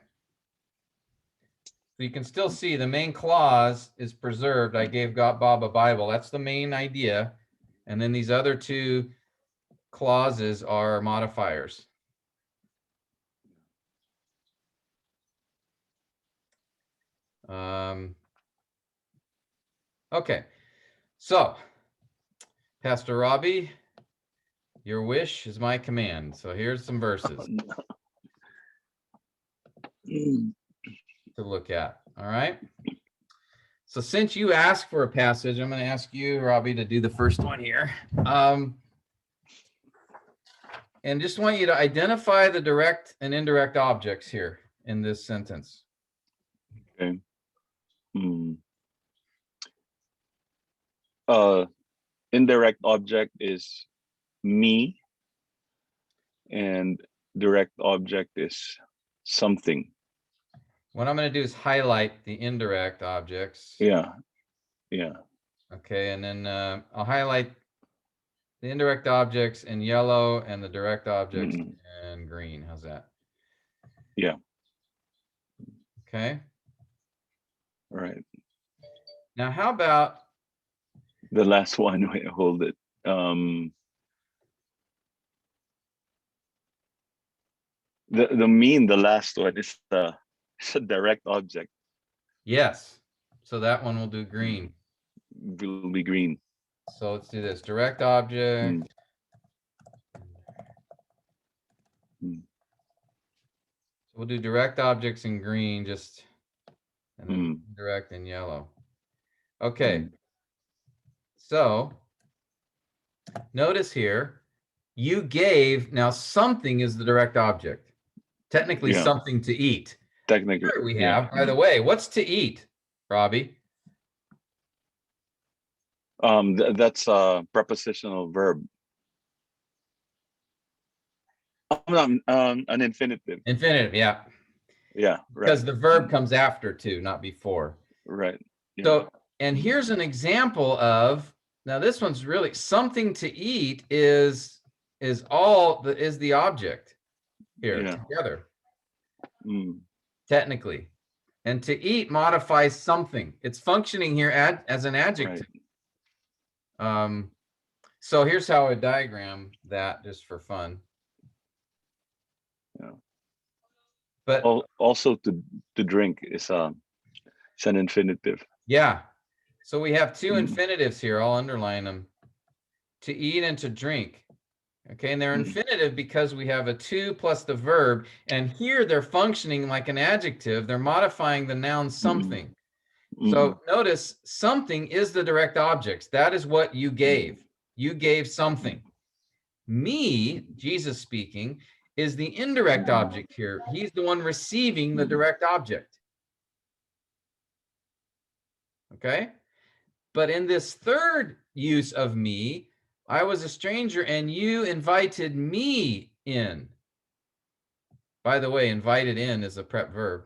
[SPEAKER 1] So you can still see the main clause is preserved. I gave Bob a Bible. That's the main idea. And then these other two clauses are modifiers. Okay. So, Pastor Robbie, your wish is my command. So here's some verses to look at. All right. So since you asked for a passage, I'm going to ask you, Robbie, to do the first one here. And just want you to identify the direct and indirect objects here in this sentence.
[SPEAKER 5] Okay. Indirect object is me, and direct object is something.
[SPEAKER 1] What I'm going to do is highlight the indirect objects.
[SPEAKER 5] Yeah. Yeah.
[SPEAKER 1] Okay, and then I'll highlight the indirect objects in yellow and the direct objects in green. How's that?
[SPEAKER 5] Yeah.
[SPEAKER 1] Okay.
[SPEAKER 5] All right.
[SPEAKER 1] Now, how about
[SPEAKER 5] the last one? Wait, hold it. The last one is it's a direct object.
[SPEAKER 1] Yes. So that one will do green.
[SPEAKER 5] Will be green.
[SPEAKER 1] So let's do this. Direct object. So we'll do direct objects in green, just, and then direct in yellow. Okay. So notice here, you gave, now something is the direct object. Technically something to eat.
[SPEAKER 5] Technically.
[SPEAKER 1] Here we have, by the way, what's to eat, Robbie?
[SPEAKER 5] That's a prepositional verb. An infinitive.
[SPEAKER 1] Infinitive, yeah.
[SPEAKER 5] Yeah, right.
[SPEAKER 1] Because the verb comes after too, not before.
[SPEAKER 5] Right. Yeah.
[SPEAKER 1] So, and here's an example of, now this one's really, something to eat is is the object here
[SPEAKER 5] Yeah.
[SPEAKER 1] together,
[SPEAKER 5] Mm.
[SPEAKER 1] technically. And to eat modifies something. It's functioning here as an adjective. So here's how I diagram that just for fun.
[SPEAKER 5] Yeah.
[SPEAKER 1] But
[SPEAKER 5] Also to drink is it's an infinitive.
[SPEAKER 1] yeah, so we have two
[SPEAKER 5] Mm.
[SPEAKER 1] infinitives here. I'll underline them. To eat and to drink. Okay, and they're
[SPEAKER 5] Mm.
[SPEAKER 1] infinitive because we have a to plus the verb, and here they're functioning like an adjective. They're modifying the noun something. So notice something is the direct objects. That is what you gave. You gave something. Me, Jesus speaking, is the indirect object here. He's the one receiving the direct object. Okay? But in this third use of me, I was a stranger and you invited me in. By the way, invited in is a prep verb.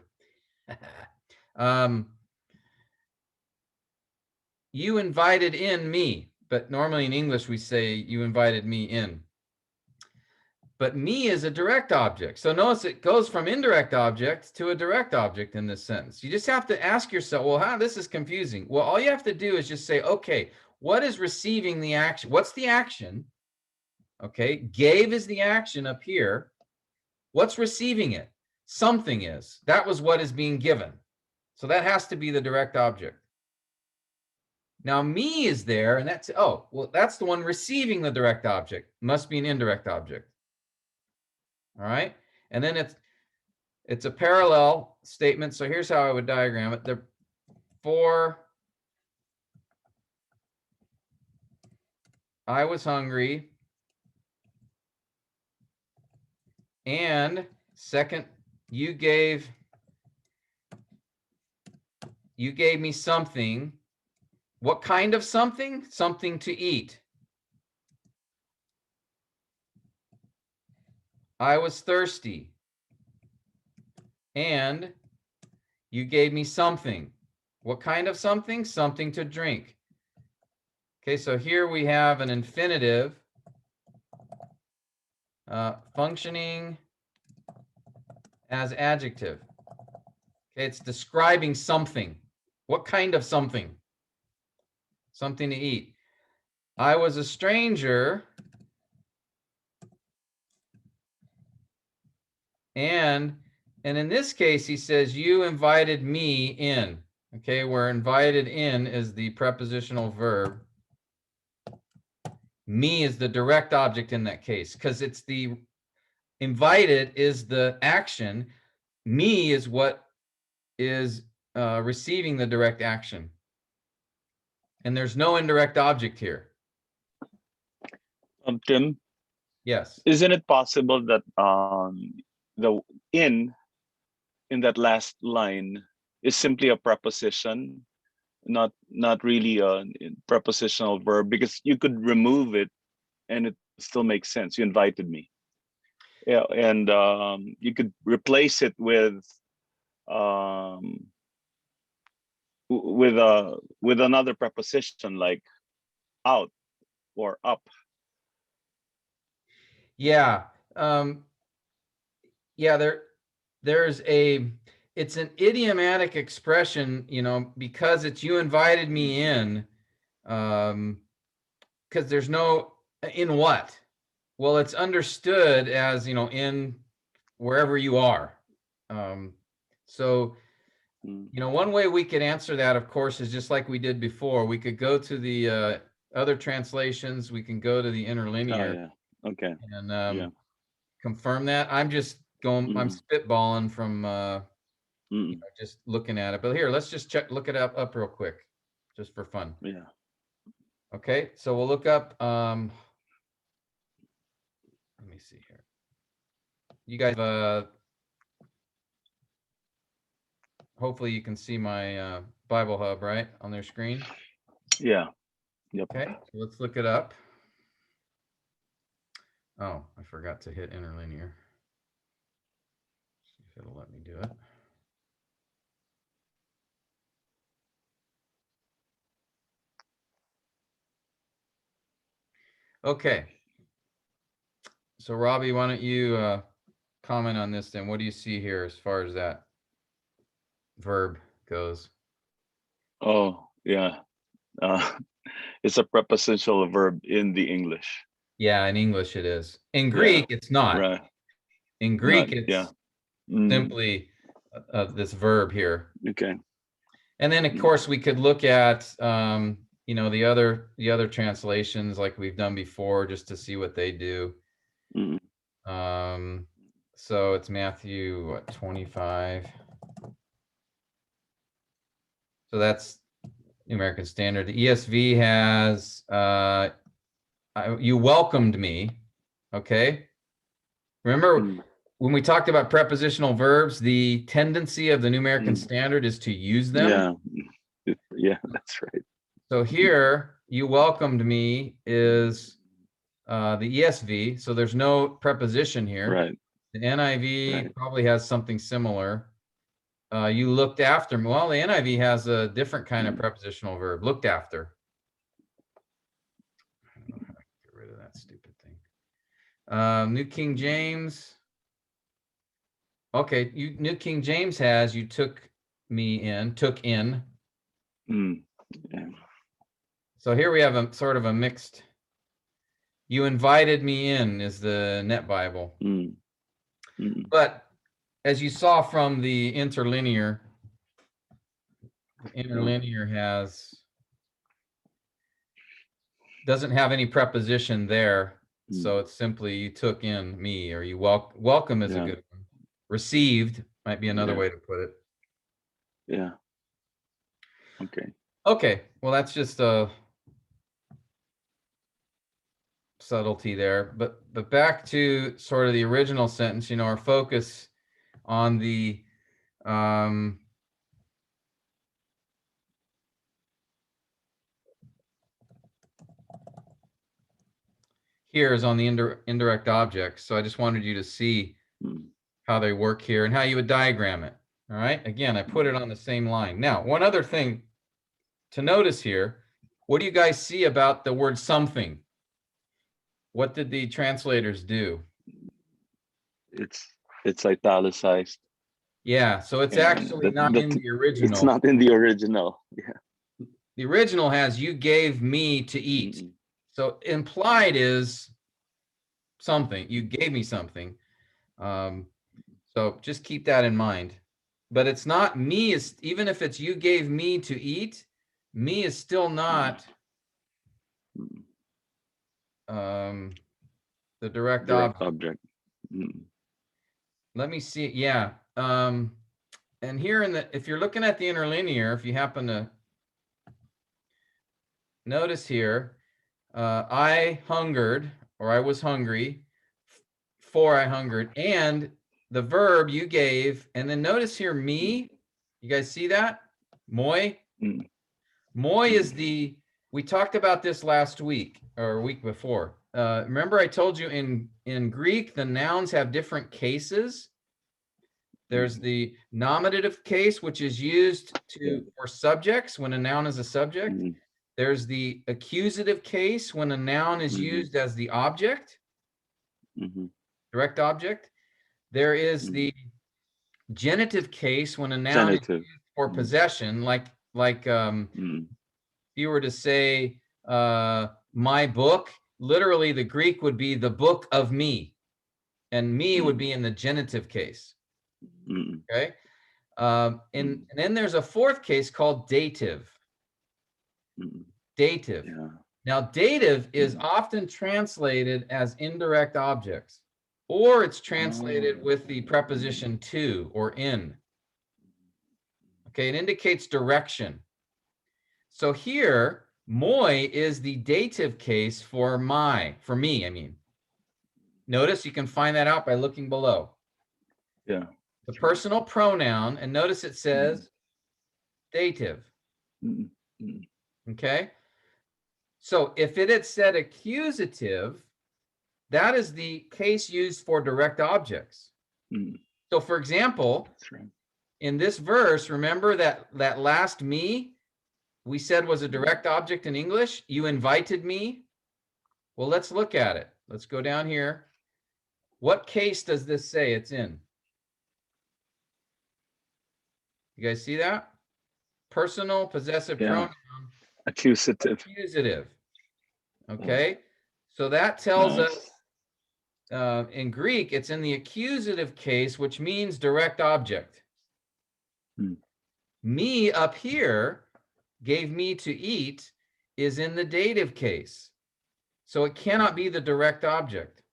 [SPEAKER 1] You invited in me, but normally in English we say you invited me in. But me is a direct object. So notice it goes from indirect object to a direct object in this sentence. You just have to ask yourself, well, this is confusing. Well, all you have to do is just say, okay, what is receiving the action? What's the action? Okay, gave is the action up here. What's receiving it? Something is. That was what is being given. So that has to be the direct object. Now me is there, and that's, that's the one receiving the direct object. Must be an indirect object. All right, and then it's a parallel statement. So here's how I would diagram it. For I was hungry, and second, you gave me something. What kind of something? Something to eat. I was thirsty, and you gave me something. What kind of something? Something to drink. Okay, so here we have an infinitive functioning as adjective. Okay, it's describing something. What kind of something? Something to eat. I was a stranger, and in this case, he says, you invited me in. Okay, where invited in is the prepositional verb. Me is the direct object in that case, because it's the invited is the action. Me is what is receiving the direct action. And there's no indirect object here.
[SPEAKER 5] Tim,
[SPEAKER 1] Yes.
[SPEAKER 5] isn't it possible that the in that last line is simply a preposition, not really a prepositional verb, because you could remove it and it still makes sense. You invited me. Yeah, and you could replace it with another preposition like out or up.
[SPEAKER 1] Yeah. Yeah, it's an idiomatic expression, because it's you invited me in, because there's no in what? Well, it's understood as, in wherever you are. So, one way we could answer that, of course, is just like we did before. We could go to the other translations. We can go to the interlinear.
[SPEAKER 5] Oh, yeah. Okay.
[SPEAKER 1] And confirm that. I'm just going, I'm spitballing from just looking at it. But here, let's just look it up real quick, just for fun.
[SPEAKER 5] Yeah.
[SPEAKER 1] Okay, so we'll look up, let me see here. You guys, hopefully you can see my Bible Hub, right, on their screen?
[SPEAKER 5] Yeah. Yep.
[SPEAKER 1] Okay, so let's look it up. Oh, I forgot to hit interlinear. See if it'll let me do it. Okay. So Robbie, why don't you comment on this then? What do you see here as far as that verb goes?
[SPEAKER 5] Oh, yeah. It's a prepositional verb in the English.
[SPEAKER 1] Yeah, in English it is. In
[SPEAKER 5] Yeah,
[SPEAKER 1] Greek, it's not.
[SPEAKER 5] Right.
[SPEAKER 1] In Greek,
[SPEAKER 5] Not,
[SPEAKER 1] it's
[SPEAKER 5] yeah. Mm,
[SPEAKER 1] simply this verb here.
[SPEAKER 5] okay.
[SPEAKER 1] And then, of course, we could look at you know, the other translations like we've done before, just to see what they do.
[SPEAKER 5] Mm,
[SPEAKER 1] So it's Matthew, what, 25. So that's the American Standard. The ESV has you welcomed me. Okay. Remember
[SPEAKER 5] mm,
[SPEAKER 1] when we talked about prepositional verbs, the tendency of the New American Standard is to use them.
[SPEAKER 5] yeah. Yeah, that's right.
[SPEAKER 1] So here, you welcomed me is the ESV. So there's no preposition here.
[SPEAKER 5] Right.
[SPEAKER 1] The NIV
[SPEAKER 5] Right.
[SPEAKER 1] probably has something similar. You looked after me. Well, the NIV has a different kind of prepositional verb, looked after. I don't know how to get rid of that stupid thing. New King James. Okay, New King James has you took me in, took in.
[SPEAKER 5] Mm, yeah.
[SPEAKER 1] So here we have a sort of a mixed. You invited me in is the Net Bible.
[SPEAKER 5] Mm, mm,
[SPEAKER 1] But as you saw from the interlinear doesn't have any preposition there. So it's simply you took in me, or you welcome is a
[SPEAKER 5] Yeah.
[SPEAKER 1] good one. Received might be another
[SPEAKER 5] Yeah.
[SPEAKER 1] way to put it.
[SPEAKER 5] Yeah. Okay.
[SPEAKER 1] Okay, well, that's just a subtlety there. But back to sort of the original sentence, you know, our focus on the here is on the indirect objects. So I just wanted you to see how they work here and how you would diagram it. All right. Again, I put it on the same line. Now, one other thing to notice here, what do you guys see about the word something? What did the translators do?
[SPEAKER 5] It's italicized.
[SPEAKER 1] Yeah, so it's
[SPEAKER 5] Yeah,
[SPEAKER 1] actually not in the original.
[SPEAKER 5] It's not in the original. Yeah.
[SPEAKER 1] The original has you gave me to eat. So implied is something. You gave me something. So just keep that in mind. But it's not me, is even if it's you gave me to eat, me is still not the direct object. Let me see. Yeah. And here if you're looking at the interlinear, if you happen to notice here, I hungered, or I was hungry, for I hungered, and the verb you gave, and then notice here me, you guys see that? Moi. Moi is we talked about this last week or week before. Remember I told you in Greek, the nouns have different cases. There's the nominative case, which is used for subjects when a noun is a subject. There's the accusative case when a noun is used as the object, direct object. There is the genitive case when a noun is used for possession, like if you were to say my book, literally the Greek would be the book of me, and me would be in the genitive case. Okay. And then there's a fourth case called dative. Dative. Yeah. Now, dative is often translated as indirect objects, or it's translated with the preposition to or in. Okay, it indicates direction. So here, moi is the dative case for me, I mean. Notice you can find that out by looking below.
[SPEAKER 5] Yeah.
[SPEAKER 1] The personal pronoun, and notice it says dative. Okay. So if it had said accusative, that is the case used for direct objects. So for example, in this verse, remember that last me we said was a direct object in English. You invited me. Well, let's look at it. Let's go down here. What case does this say it's in? You guys see that? Personal possessive
[SPEAKER 5] Yeah.
[SPEAKER 1] pronoun,
[SPEAKER 5] Accusative.
[SPEAKER 1] accusative. Okay, so that tells
[SPEAKER 5] Nice.
[SPEAKER 1] us in Greek, it's in the accusative case, which means direct object.
[SPEAKER 5] Hmm.
[SPEAKER 1] Me up here, gave me to eat, is in the dative case. So it cannot be the direct object.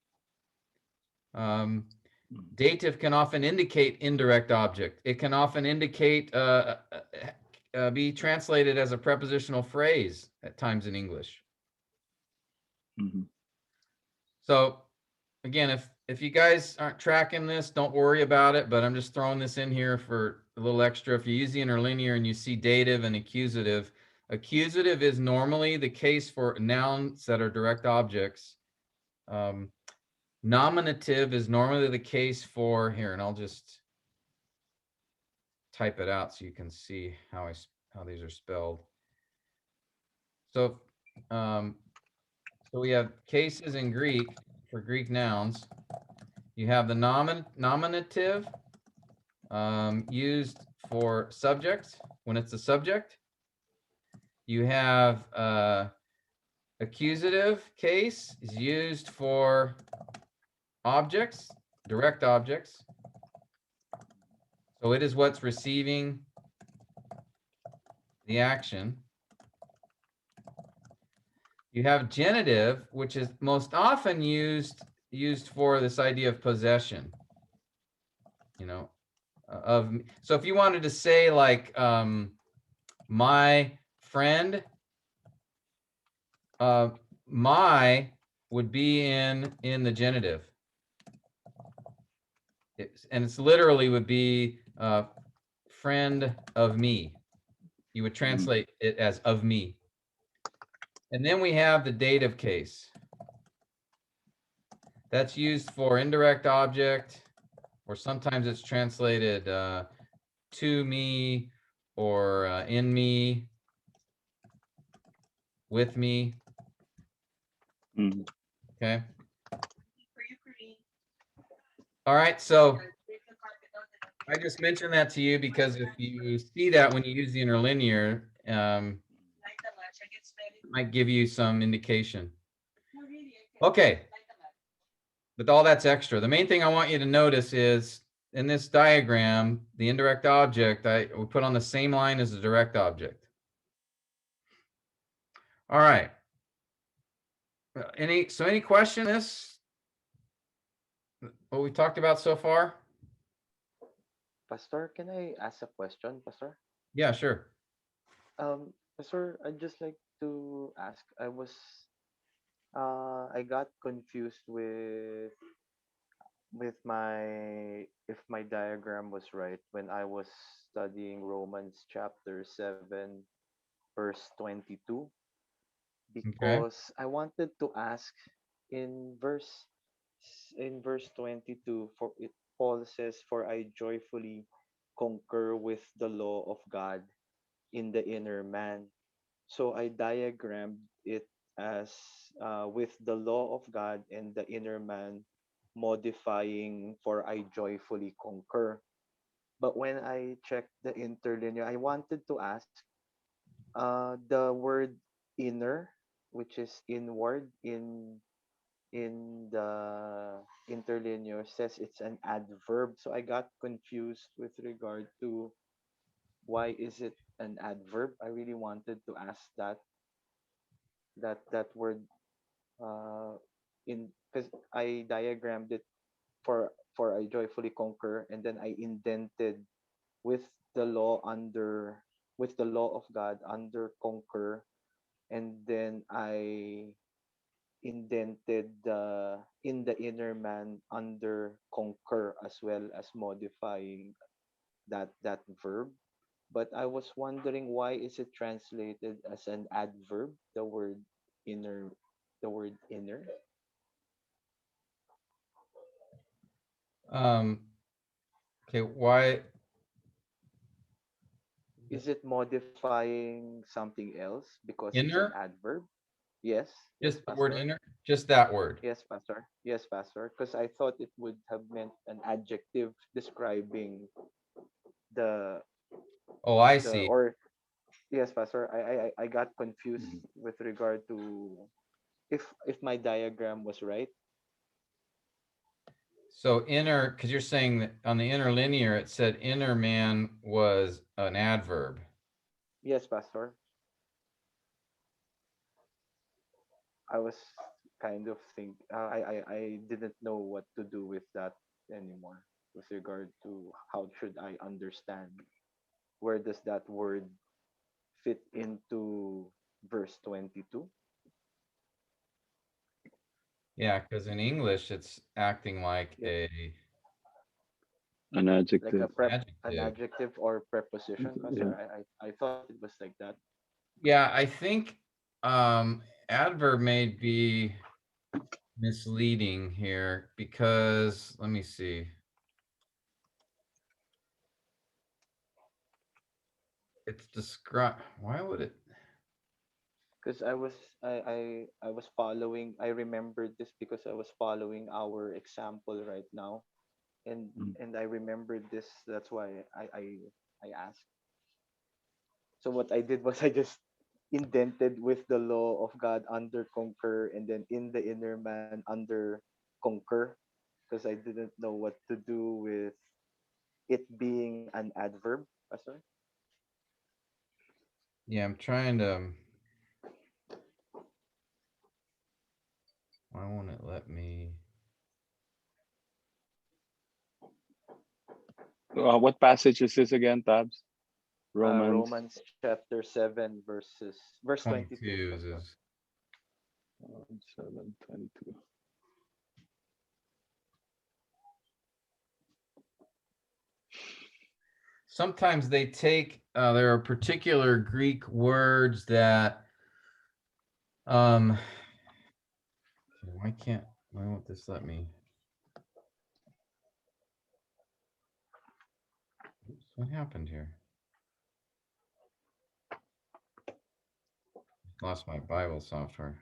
[SPEAKER 1] Dative can often indicate indirect object. It can often indicate, be translated as a prepositional phrase at times in English.
[SPEAKER 5] Mhm.
[SPEAKER 1] So again, if you guys aren't tracking this, don't worry about it, but I'm just throwing this in here for a little extra. If you use the interlinear and you see dative and accusative, accusative is normally the case for nouns that are direct objects. Nominative is normally the case for, here, and I'll just type it out so you can see how these are spelled. So, so we have cases in Greek for Greek nouns. You have the nominative used for subject when it's a subject. You have accusative case is used for objects, direct objects. So it is what's receiving the action. You have genitive, which is most often used for this idea of possession. You know, so if you wanted to say like my friend, my would be in the genitive. And it's literally would be friend of me. You would translate it as of me. And then we have the dative case. That's used for indirect object, or sometimes it's translated to me, or in me, with me.
[SPEAKER 5] Mhm.
[SPEAKER 1] Okay. All right, so I just mentioned that to you because if you see that when you use the interlinear, it might give you some indication. Okay. But all that's extra. The main thing I want you to notice is in this diagram, the indirect object, we put on the same line as the direct object. All right. Any question this, what we talked about so far?
[SPEAKER 4] Pastor, can I ask a question, Pastor?
[SPEAKER 1] Yeah, sure.
[SPEAKER 4] Pastor, I'd just like to ask. I got confused with if my diagram was right when I was studying Romans chapter 7, verse 22,
[SPEAKER 1] Okay.
[SPEAKER 4] because I wanted to ask in verse 22, for it Paul says, "For I joyfully concur with the law of God in the inner man." So I diagrammed it as with the law of God and the inner man modifying "for I joyfully concur." But when I checked the interlinear, I wanted to ask the word inner, which is inward in the interlinear, says it's an adverb. So I got confused with regard to why is it an adverb. I really wanted to ask that word in because I diagrammed it for I joyfully concur, and then I indented with the law under with the law of God under conquer, and then I indented the in the inner man under conquer, as well as modifying that verb. But I was wondering, why is it translated as an adverb, inner the word inner?
[SPEAKER 1] Okay, why?
[SPEAKER 4] Is it modifying something else because it's an
[SPEAKER 1] Inner?
[SPEAKER 4] adverb? Yes.
[SPEAKER 1] Just
[SPEAKER 4] Yes,
[SPEAKER 1] the word
[SPEAKER 4] Pastor.
[SPEAKER 1] inner, just that word.
[SPEAKER 4] Yes, Pastor. Yes, Pastor. Because I thought it would have meant an adjective describing the
[SPEAKER 1] Oh, I
[SPEAKER 4] the
[SPEAKER 1] see.
[SPEAKER 4] or yes, Pastor. I got confused
[SPEAKER 5] Mhm.
[SPEAKER 4] with regard to if my diagram was right.
[SPEAKER 1] So inner, because you're saying that on the interlinear, it said inner man was an adverb.
[SPEAKER 4] Yes, Pastor. I was kind of I didn't know what to do with that anymore with regard to how should I understand where does that word fit into verse 22.
[SPEAKER 1] Yeah, because in English, it's acting like
[SPEAKER 4] Yes,
[SPEAKER 1] a
[SPEAKER 5] An
[SPEAKER 4] like a
[SPEAKER 5] adjective.
[SPEAKER 4] an
[SPEAKER 1] adjective.
[SPEAKER 4] adjective or preposition,
[SPEAKER 5] Yeah.
[SPEAKER 4] Pastor. I thought it was like that.
[SPEAKER 1] Yeah, I think adverb may be misleading here because let me see. It's describe. Why would it?
[SPEAKER 4] Because I was following. I remembered this because I was following our example right now, and
[SPEAKER 5] Mm.
[SPEAKER 4] and I remembered this. That's why I asked. So what I did was I just indented with the law of God under conquer, and then in the inner man under conquer, because I didn't know what to do with it being an adverb, Pastor.
[SPEAKER 1] Yeah, I'm trying to. Why won't it let me?
[SPEAKER 5] What passage is this again, Tabs? Romans
[SPEAKER 4] Romans chapter 7 verse 22,
[SPEAKER 1] 22
[SPEAKER 4] Pastor.
[SPEAKER 1] is
[SPEAKER 5] 7:22.
[SPEAKER 1] sometimes they take. There are particular Greek words that. Um. Why won't this let me? Oops, what happened here? Lost my Bible software.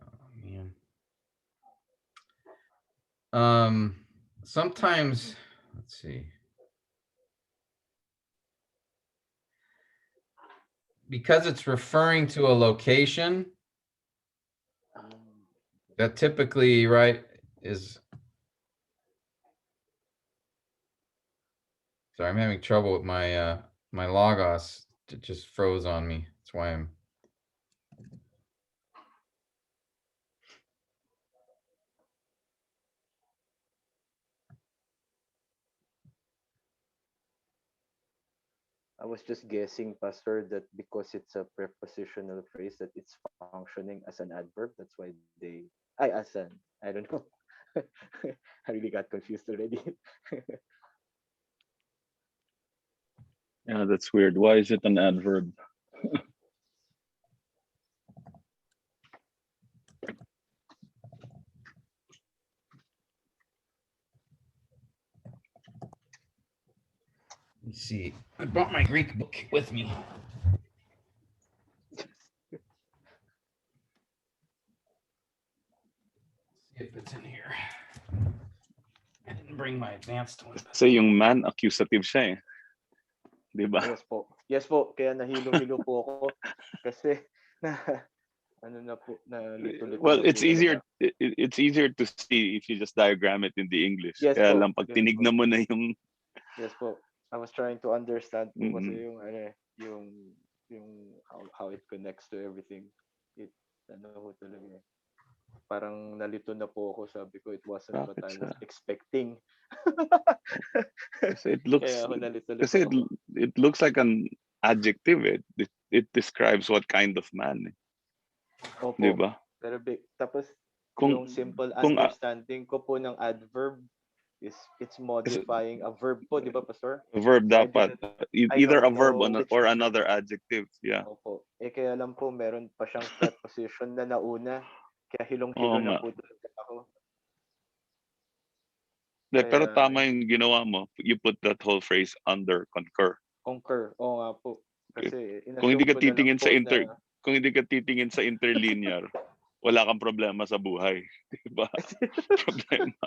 [SPEAKER 1] Oh man. Sometimes, let's see. Because it's referring to a location, that typically, right, is. Sorry, I'm having trouble with my my logos. It just froze on me. That's why I'm.
[SPEAKER 4] I was just guessing, Pastor, that because it's a prepositional phrase that it's functioning as an adverb. That's why they I as an I don't know. I really got confused already.
[SPEAKER 5] Yeah, that's weird. Why is it an adverb?
[SPEAKER 1] Let's see. I brought my Greek book with me. See if it's in here. I didn't bring my advanced one.
[SPEAKER 5] Kasi yung man, accusative siya eh. Di ba?
[SPEAKER 4] Yes po. Yes po. Kaya nahilo-hilo po ako kasi na ano na po na lito-lito
[SPEAKER 5] Well,
[SPEAKER 4] na po talaga.
[SPEAKER 5] it's easier to see if you just diagram it in the English.
[SPEAKER 4] Yes
[SPEAKER 5] Kaya
[SPEAKER 4] po.
[SPEAKER 5] lang pag
[SPEAKER 4] Yes po.
[SPEAKER 5] tinignan mo na yung
[SPEAKER 4] Yes po. I was trying to understand po kasi
[SPEAKER 5] mm,
[SPEAKER 4] yung ano yung how it connects to everything. It ano ho talaga eh. Parang nalito na po ako, sabi ko it wasn't what
[SPEAKER 5] bakit
[SPEAKER 4] I
[SPEAKER 5] siya?
[SPEAKER 4] was expecting.
[SPEAKER 5] Kasi it looks
[SPEAKER 4] Kaya ako nalito-lito
[SPEAKER 5] kasi
[SPEAKER 4] ako.
[SPEAKER 5] it looks like an adjective. It describes what kind of man, di
[SPEAKER 4] Opo.
[SPEAKER 5] ba?
[SPEAKER 4] Pero tapos
[SPEAKER 5] Kung
[SPEAKER 4] yung simple
[SPEAKER 5] kung
[SPEAKER 4] understanding ko po ng adverb is it's
[SPEAKER 5] kasi
[SPEAKER 4] modifying a verb po, di ba, Pastor?
[SPEAKER 5] verb
[SPEAKER 4] So
[SPEAKER 5] dapat
[SPEAKER 4] I
[SPEAKER 5] either a
[SPEAKER 4] don't
[SPEAKER 5] verb
[SPEAKER 4] know which
[SPEAKER 5] or another adjective. Yeah.
[SPEAKER 4] opo. Kaya lang po meron pa siyang preposition na nauna. Kaya
[SPEAKER 5] Oo
[SPEAKER 4] hilong-hilo na
[SPEAKER 5] nga.
[SPEAKER 4] po talaga ako.
[SPEAKER 5] Pero
[SPEAKER 4] Kaya,
[SPEAKER 5] tama yung ginawa mo. You put that whole phrase under concur.
[SPEAKER 4] concur. Oo nga po. Kasi
[SPEAKER 5] Kung hindi
[SPEAKER 4] inassume
[SPEAKER 5] ka
[SPEAKER 4] ko na lang
[SPEAKER 5] titingin sa
[SPEAKER 4] po na
[SPEAKER 5] kung hindi ka titingin sa interlinear, wala kang problema sa buhay. Diba? Problema.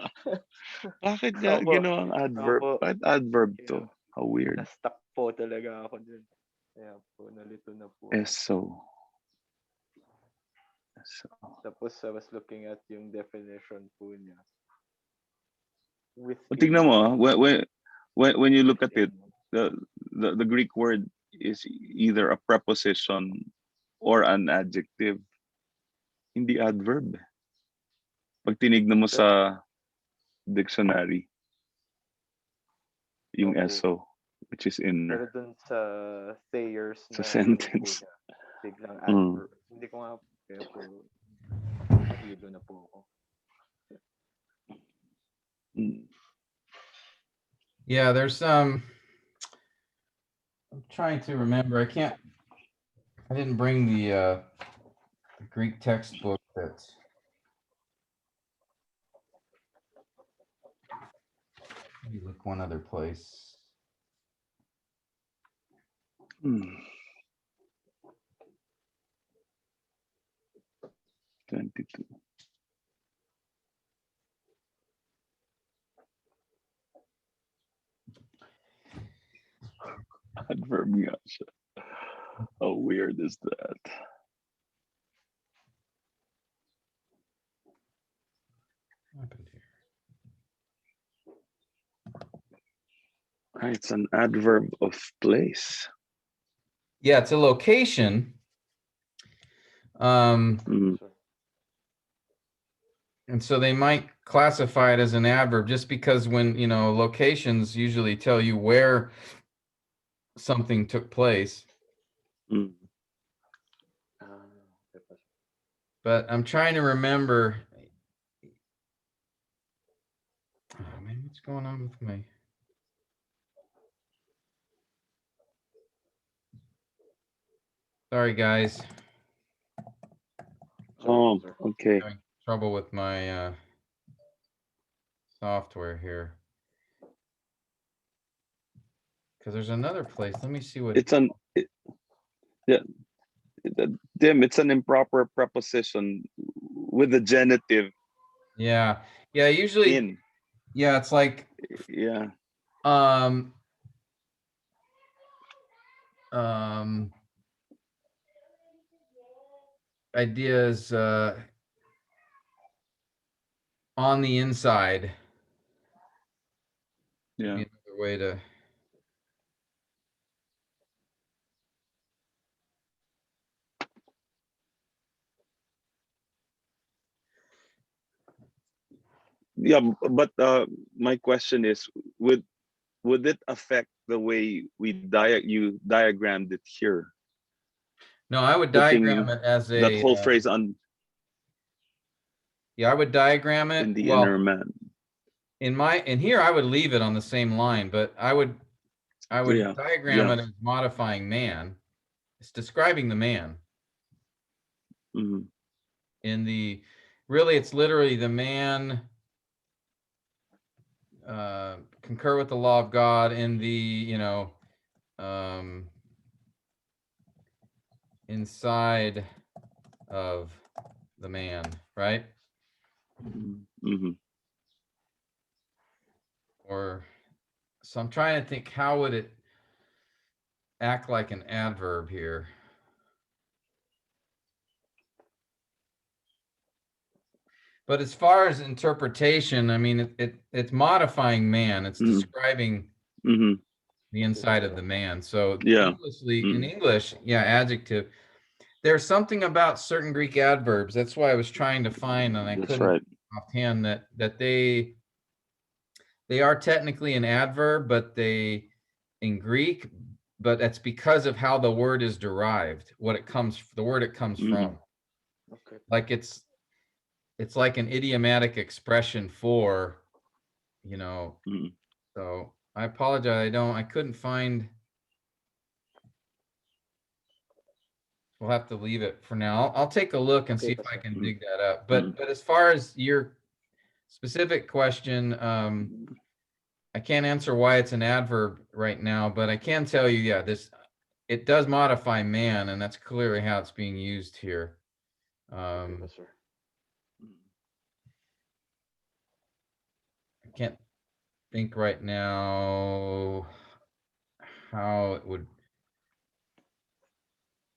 [SPEAKER 5] Bakit niya
[SPEAKER 4] Opo.
[SPEAKER 5] ginawang adverb?
[SPEAKER 4] Opo.
[SPEAKER 5] Bakit adverb to?
[SPEAKER 4] Kaya
[SPEAKER 5] How weird.
[SPEAKER 4] na-stuck po talaga ako dun. Kaya po, nalito na po.
[SPEAKER 5] Eso.
[SPEAKER 4] Tapos I was looking at yung definition po niya. With
[SPEAKER 5] Tignan mo, ah, when you look at it,
[SPEAKER 4] within.
[SPEAKER 5] the Greek word is either a preposition or an adjective. Hindi adverb. Pag tinignan mo sa dictionary, yung
[SPEAKER 4] Opo.
[SPEAKER 5] eso, which is
[SPEAKER 4] Pero
[SPEAKER 5] inner.
[SPEAKER 4] dun sa Thayer's
[SPEAKER 5] Sa
[SPEAKER 4] na
[SPEAKER 5] sentence.
[SPEAKER 4] po niya, biglang adverb. Hindi ko nga, kaya po, nahilo na po ako.
[SPEAKER 5] Mm.
[SPEAKER 1] Yeah, there's some. I'm trying to remember. I didn't bring the Greek textbook that. Let me look one other place.
[SPEAKER 5] Hmm. 22. Adverb nga siya. How weird is that?
[SPEAKER 1] What happened here?
[SPEAKER 5] It's an adverb of place.
[SPEAKER 1] Yeah, it's a location.
[SPEAKER 5] Mm.
[SPEAKER 1] And so they might classify it as an adverb just because when, locations usually tell you where something took place.
[SPEAKER 5] Mm.
[SPEAKER 1] But I'm trying to remember. Oh, man, what's going on with me? Sorry, guys.
[SPEAKER 5] Oh, okay.
[SPEAKER 1] Having trouble with my software here. Because there's another place. Let me see what.
[SPEAKER 5] It's an Tim, it's an improper preposition with the genitive
[SPEAKER 1] Yeah. Yeah. Usually.
[SPEAKER 5] in.
[SPEAKER 1] Yeah. It's like.
[SPEAKER 5] Yeah.
[SPEAKER 1] Ideas on the inside.
[SPEAKER 5] Yeah.
[SPEAKER 1] Maybe another way to.
[SPEAKER 5] Yeah, but my question is, would it affect the way you diagrammed it here?
[SPEAKER 1] No, I would
[SPEAKER 5] Putting
[SPEAKER 1] diagram it as a.
[SPEAKER 5] that whole phrase on.
[SPEAKER 1] Yeah, I would diagram it.
[SPEAKER 5] In the
[SPEAKER 1] well,
[SPEAKER 5] inner man.
[SPEAKER 1] In here, I would leave it on the same line, but I would
[SPEAKER 5] Yeah.
[SPEAKER 1] diagram
[SPEAKER 5] Yeah.
[SPEAKER 1] it as modifying man. It's describing the man.
[SPEAKER 5] Mhm.
[SPEAKER 1] Really, it's literally the man concur with the law of God in the, inside of the man, right?
[SPEAKER 5] Mhm.
[SPEAKER 1] Or so I'm trying to think, how would it act like an adverb here? But as far as interpretation, I mean, it's modifying man. It's describing
[SPEAKER 5] Mhm.
[SPEAKER 1] the inside of the man. So
[SPEAKER 5] Yeah.
[SPEAKER 1] in English, yeah, adjective. There's something about certain Greek adverbs. That's why I was trying to find, and I
[SPEAKER 5] That's
[SPEAKER 1] couldn't
[SPEAKER 5] right.
[SPEAKER 1] offhand that they are technically an adverb, but in Greek, but that's because of how the word is derived, the word it comes from.
[SPEAKER 4] Okay.
[SPEAKER 1] Like it's like an idiomatic expression for, so I apologize. I couldn't find. We'll have to leave it for now. I'll take a look and
[SPEAKER 4] Okay,
[SPEAKER 1] see if I
[SPEAKER 4] Pastor.
[SPEAKER 1] can dig that up. But as far as specific question, I can't answer why it's an adverb right now, but I can tell you, yeah, it does modify man, and that's clearly how it's being used here.
[SPEAKER 4] Okay, Pastor.
[SPEAKER 1] I can't think right now how it would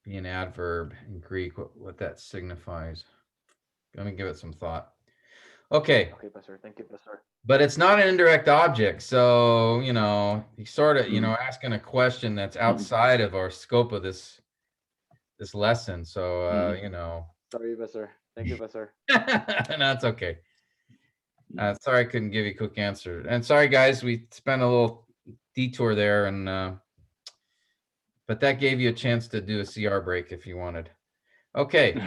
[SPEAKER 1] be an adverb in Greek, what that signifies. Gonna give it some thought. Okay,
[SPEAKER 4] Okay, Pastor. Thank you, Pastor.
[SPEAKER 1] but it's not an indirect object, so you know, you sort of, you know, asking a question that's outside of our scope of this lesson. So you know,
[SPEAKER 4] Sorry, Pastor. Thank you, Pastor.
[SPEAKER 1] no, it's okay. Sorry I couldn't give you a quick answer. And sorry guys, we spent a little detour there, and but that gave you a chance to do a CR break if you wanted. Okay.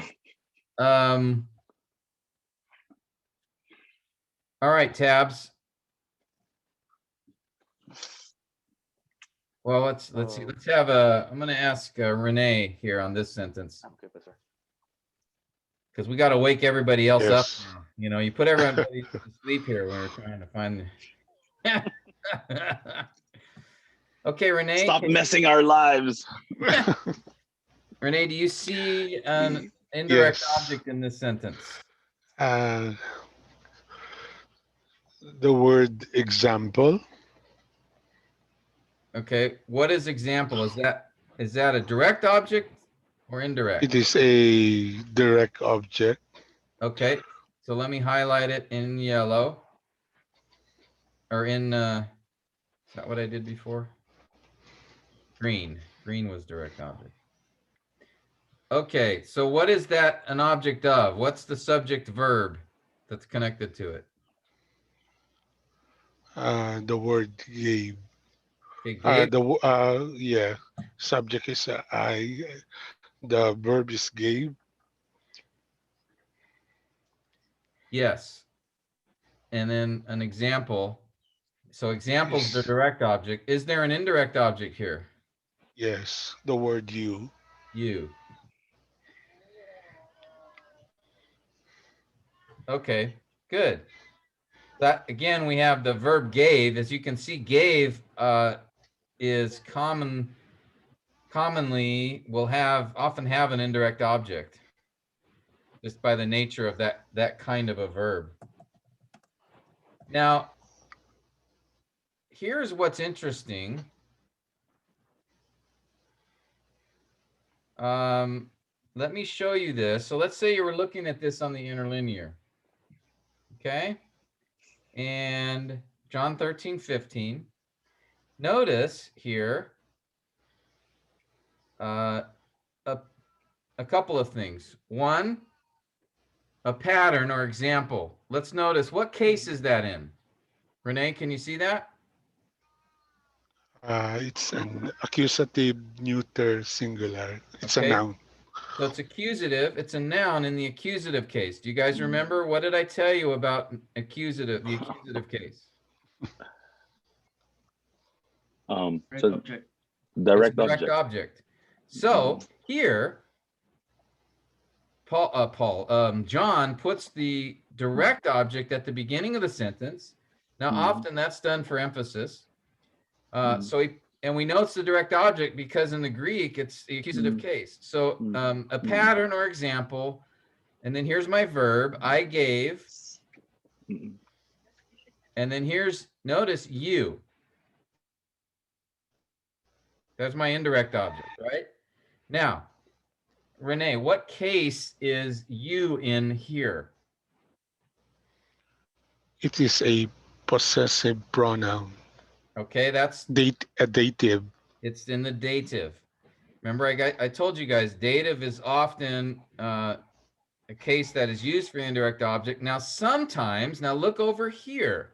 [SPEAKER 1] All right, Tabs. Well, let's see. Let's have I'm going to ask Renee here on this sentence,
[SPEAKER 4] Okay, Pastor.
[SPEAKER 1] because we got to wake everybody else up
[SPEAKER 7] Yes.
[SPEAKER 1] now. You know, you put everybody to sleep here when we're trying to find. Okay, Renee.
[SPEAKER 5] Stop messing our lives.
[SPEAKER 1] Renee, do you see an indirect
[SPEAKER 7] Yes.
[SPEAKER 1] object in this sentence?
[SPEAKER 7] The word example.
[SPEAKER 1] Okay, what is example? Is that a direct object or indirect?
[SPEAKER 7] It is a direct object.
[SPEAKER 1] Okay, so let me highlight it in yellow. Or in, is that what I did before? Green. Green was direct object. Okay, so what is that an object of? What's the subject verb that's connected to it?
[SPEAKER 7] The word gave.
[SPEAKER 1] Okay, gave.
[SPEAKER 7] Yeah. Subject is I. The verb is gave.
[SPEAKER 1] Yes. And then an example. So example's the
[SPEAKER 7] Is,
[SPEAKER 1] direct object. Is there an indirect object here?
[SPEAKER 7] yes. The word you.
[SPEAKER 1] You. Okay, good. That again, we have the verb gave. As you can see, gave is commonly will often have an indirect object, just by the nature of that kind of a verb. Now, here's what's interesting. Let me show you this. So let's say you were looking at this on the interlinear. Okay. And John 13:15. Notice here a couple of things. One, a pattern or example. Let's notice, what case is that in? Renee, can you see that?
[SPEAKER 7] It's an accusative neuter singular. It's
[SPEAKER 1] Okay.
[SPEAKER 7] a noun.
[SPEAKER 1] So it's accusative. It's a noun in the accusative case. Do you guys remember, what did I tell you about the accusative case?
[SPEAKER 6] Direct
[SPEAKER 5] So
[SPEAKER 6] object.
[SPEAKER 5] direct
[SPEAKER 1] It's a
[SPEAKER 5] object.
[SPEAKER 1] object. So here, John puts the direct object at the beginning of the sentence. Now, often that's done for emphasis. And we know it's the direct object because in the Greek, it's the accusative case. So a pattern or example, and then here's my verb, I gave. And then notice you. That's my indirect object, right? Now, Renee, what case is you in here?
[SPEAKER 7] It is a possessive pronoun.
[SPEAKER 1] Okay, that's
[SPEAKER 7] a dative.
[SPEAKER 1] It's in the dative. Remember, I told you guys, dative is often a case that is used for the indirect object. Now, sometimes, now look over here.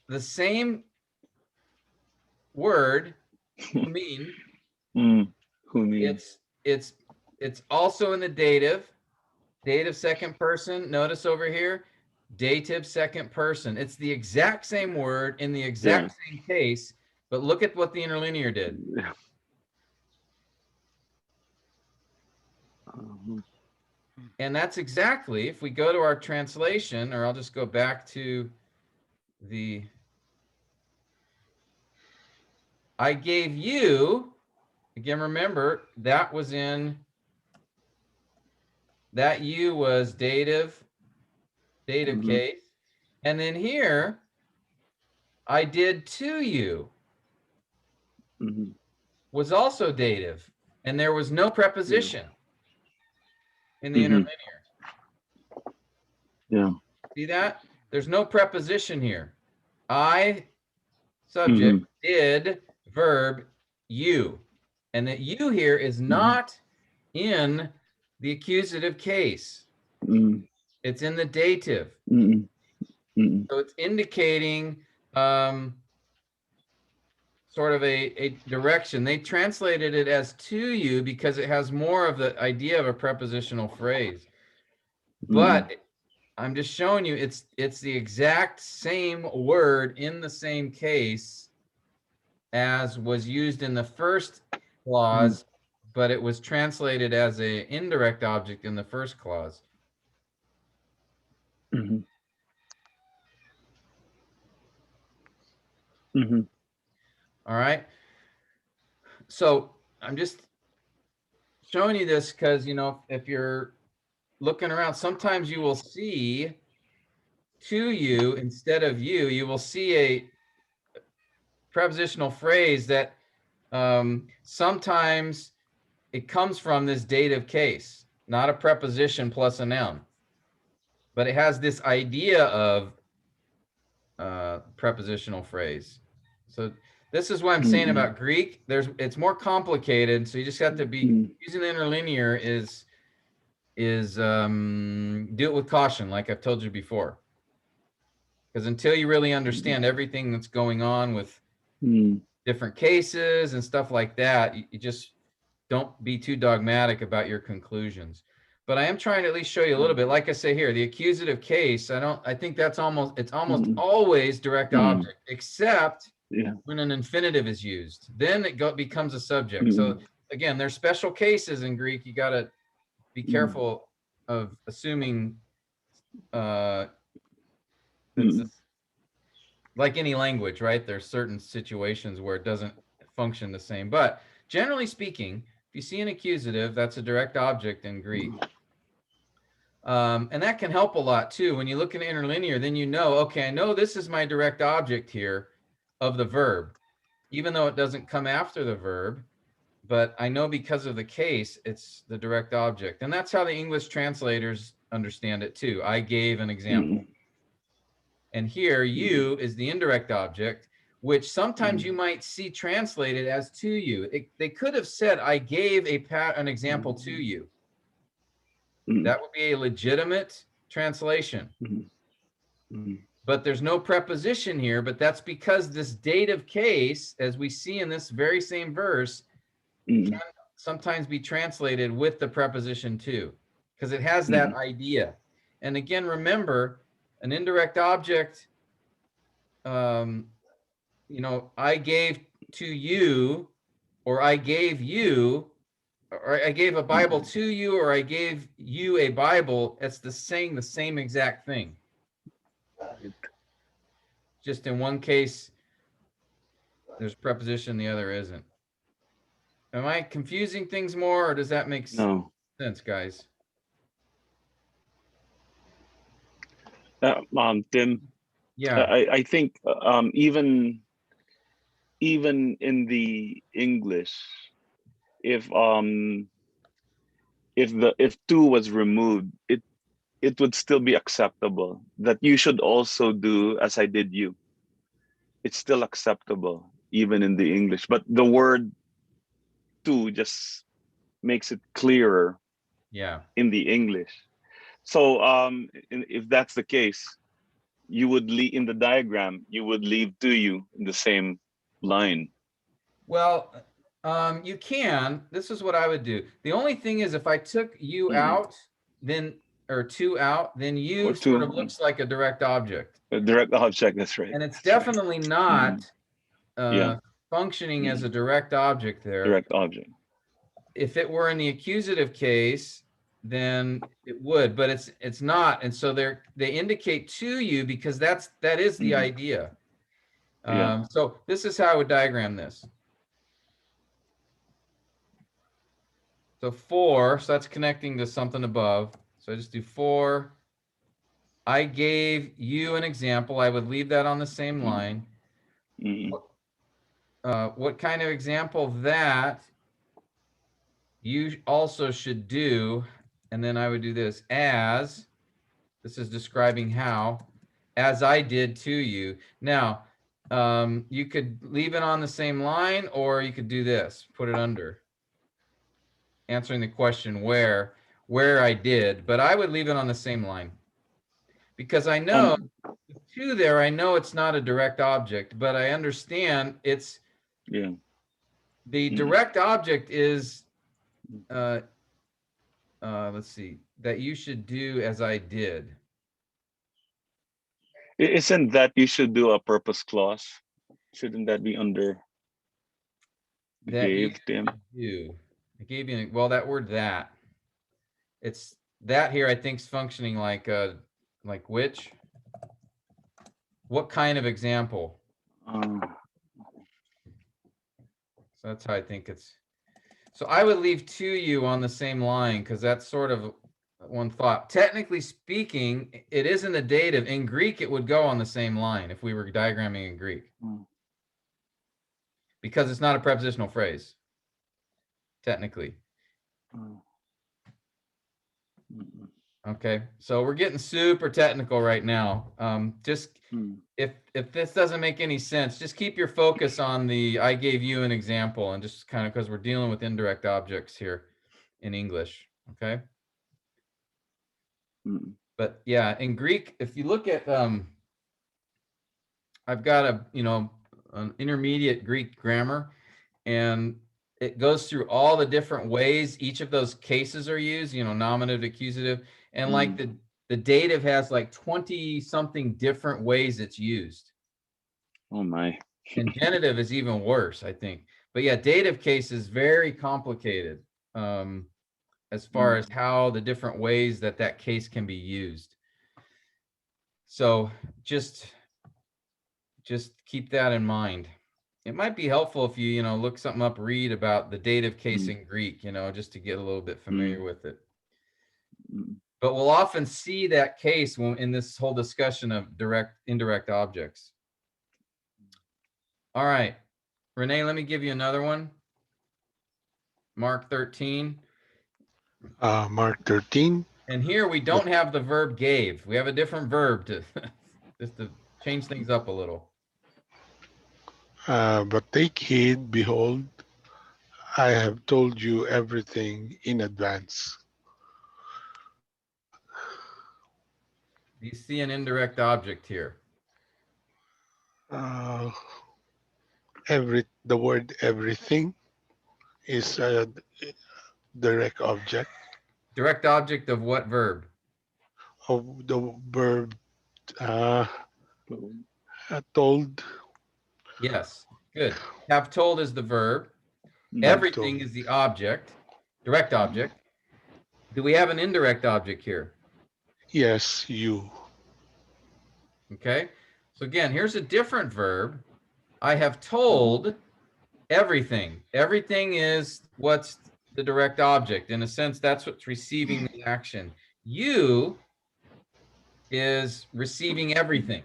[SPEAKER 1] The same word, mean, it's also in the dative second person. Notice over here, dative second person. It's the exact same word in the exact same case, but look at what the interlinear did. And that's exactly, if we go to our translation, or I'll just go back to the, I gave you, again, remember, that was in, that you was dative case. And then here, I did to you was also dative. And there was no preposition in the interlinear.
[SPEAKER 5] Yeah.
[SPEAKER 1] See that? There's no preposition here. I, subject, did, verb, you. And that you here is not in the accusative case. It's in the dative. So it's indicating sort of a direction. They translated it as to you because it has more of the idea of a prepositional phrase. But I'm just showing you it's the exact same word in the same case as was used in the first clause, but it was translated as an indirect object in the first clause. All right. So I'm just showing you this because, you know, if you're looking around, sometimes you will see to you instead of you, you will see a prepositional phrase that sometimes it comes from this dative case, not a preposition plus a noun, but it has this idea of prepositional phrase. So this is what I'm saying about Greek. It's more complicated, so you just have to be using the interlinear is do it with caution, like I've told you before. Because until you really understand everything that's going on with different cases and stuff like that, you just don't be too dogmatic about your conclusions. But I am trying to at least show you a little bit. Like I say here, the accusative case, I think that's almost always direct object, except when an infinitive is used. Then it becomes a subject. So again, there's special cases in Greek. You got to be careful of assuming like any language, right? There's certain situations where it doesn't function the same. But generally speaking, if you see an accusative, that's a direct object in Greek. And that can help a lot too. When you look at interlinear, then you know, okay, I know this is my direct object here of the verb, even though it doesn't come after the verb, but I know because of the case, it's the direct object. And that's how the English translators understand it too. I gave an example. And here, you is the indirect object, which sometimes you might see translated as to you. They could have said, I gave an example to you. That would be a legitimate translation. But there's no preposition here, but that's because this dative case, as we see in this very same verse, can sometimes be translated with the preposition to, because it has that idea. And again, remember, an indirect object, you know, I gave to you, or I gave you, or I gave a Bible to you, or I gave you a Bible. It's saying the same exact thing. Just in one case, there's preposition, the other isn't. Am I confusing things more, or does that make sense, guys?
[SPEAKER 5] Tim,
[SPEAKER 1] Yeah.
[SPEAKER 5] I think even in the English, if to was removed, it would still be acceptable. That you should also do as I did you. It's still acceptable even in the English, but the word to just makes it clearer. In the English. So if that's the case, you would leave in the diagram, you would leave to you in the same line.
[SPEAKER 1] Well, you can. This is what I would do. The only thing is, if I took you out, then, or to out, then you sort of looks like a direct object.
[SPEAKER 5] A direct object, that's right.
[SPEAKER 1] And it's definitely not functioning as a direct object there.
[SPEAKER 5] Direct object.
[SPEAKER 1] If it were in the accusative case, then it would, but it's not. And so they indicate to you because that is the idea.
[SPEAKER 5] Yeah.
[SPEAKER 1] So this is how I would diagram this. So for, so that's connecting to something above. So I just do for. I gave you an example. I would leave that on the same line. What kind of example that you also should do, and then I would do this as, this is describing how, as I did to you. Now, you could leave it on the same line, or you could do this, put it under, answering the question where I did, but I would leave it on the same line. Because I know, to there, I know it's not a direct object, but I understand it's, the direct object is, let's see, that you should do as I did.
[SPEAKER 5] Isn't that you should do a purpose clause? Shouldn't that be under
[SPEAKER 1] That you
[SPEAKER 5] gave them?
[SPEAKER 1] do. I gave you, well, that word that. It's that here, I think, is functioning like which? What kind of example? So that's how I think it's. So I would leave to you on the same line because that's sort of one thought. Technically speaking, it is in the dative. In Greek, it would go on the same line if we were diagramming in Greek. Because it's not a prepositional phrase, technically. Okay, so we're getting super technical right now. Just if this doesn't make any sense, just keep your focus on the I gave you an example, and just kind of, because we're dealing with indirect objects here in English. Okay. But yeah, in Greek, if you look at I've got an intermediate Greek grammar, and it goes through all the different ways each of those cases are used, nominative, accusative, and like the dative has like 20 something different ways it's used.
[SPEAKER 5] Oh my.
[SPEAKER 1] And genitive is even worse, I think. But yeah, dative case is very complicated as far as how the different ways that case can be used. So just keep that in mind. It might be helpful if you, look something up, read about the dative case in Greek, just to get a little bit familiar with it. But we'll often see that case in this whole discussion of indirect objects. All right, Renee, let me give you another one. Mark 13.
[SPEAKER 7] Mark 13.
[SPEAKER 1] And here we don't have the verb gave. We have a different verb to just to change things up a little.
[SPEAKER 7] But take heed, behold, I have told you everything in advance.
[SPEAKER 1] Do you see an indirect object here?
[SPEAKER 7] The word everything is a direct object.
[SPEAKER 1] Direct object of what verb?
[SPEAKER 7] Of the verb told.
[SPEAKER 1] Yes, good. Have told is the verb. Everything is the object, direct object. Do we have an indirect object here?
[SPEAKER 7] Yes, you.
[SPEAKER 1] Okay, so again, here's a different verb. I have told everything. Everything is what's the direct object. In a sense, that's what's receiving the action. You is receiving everything.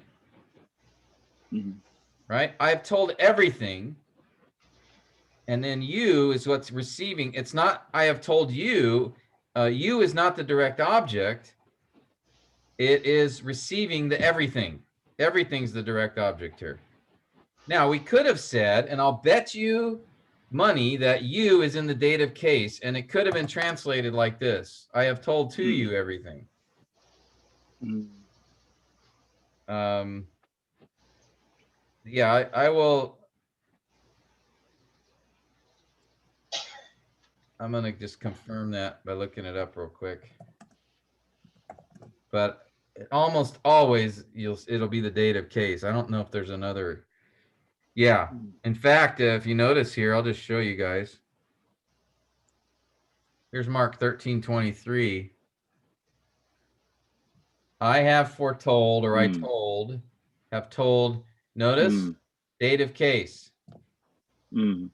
[SPEAKER 1] Right? I've told everything. And then you is what's receiving. It's not, I have told you. You is not the direct object. It is receiving the everything. Everything's the direct object here. Now, we could have said, and I'll bet you money that you is in the dative case, and it could have been translated like this. I have told to you everything. Yeah, I will. I'm going to just confirm that by looking it up real quick. But almost always it'll be the dative case. I don't know if there's another. Yeah. In fact, if you notice here, I'll just show you guys. Here's Mark 13:23. I have foretold, or I
[SPEAKER 5] Mm.
[SPEAKER 1] told, have told. Notice
[SPEAKER 5] Mm.
[SPEAKER 1] dative case.
[SPEAKER 5] Mm.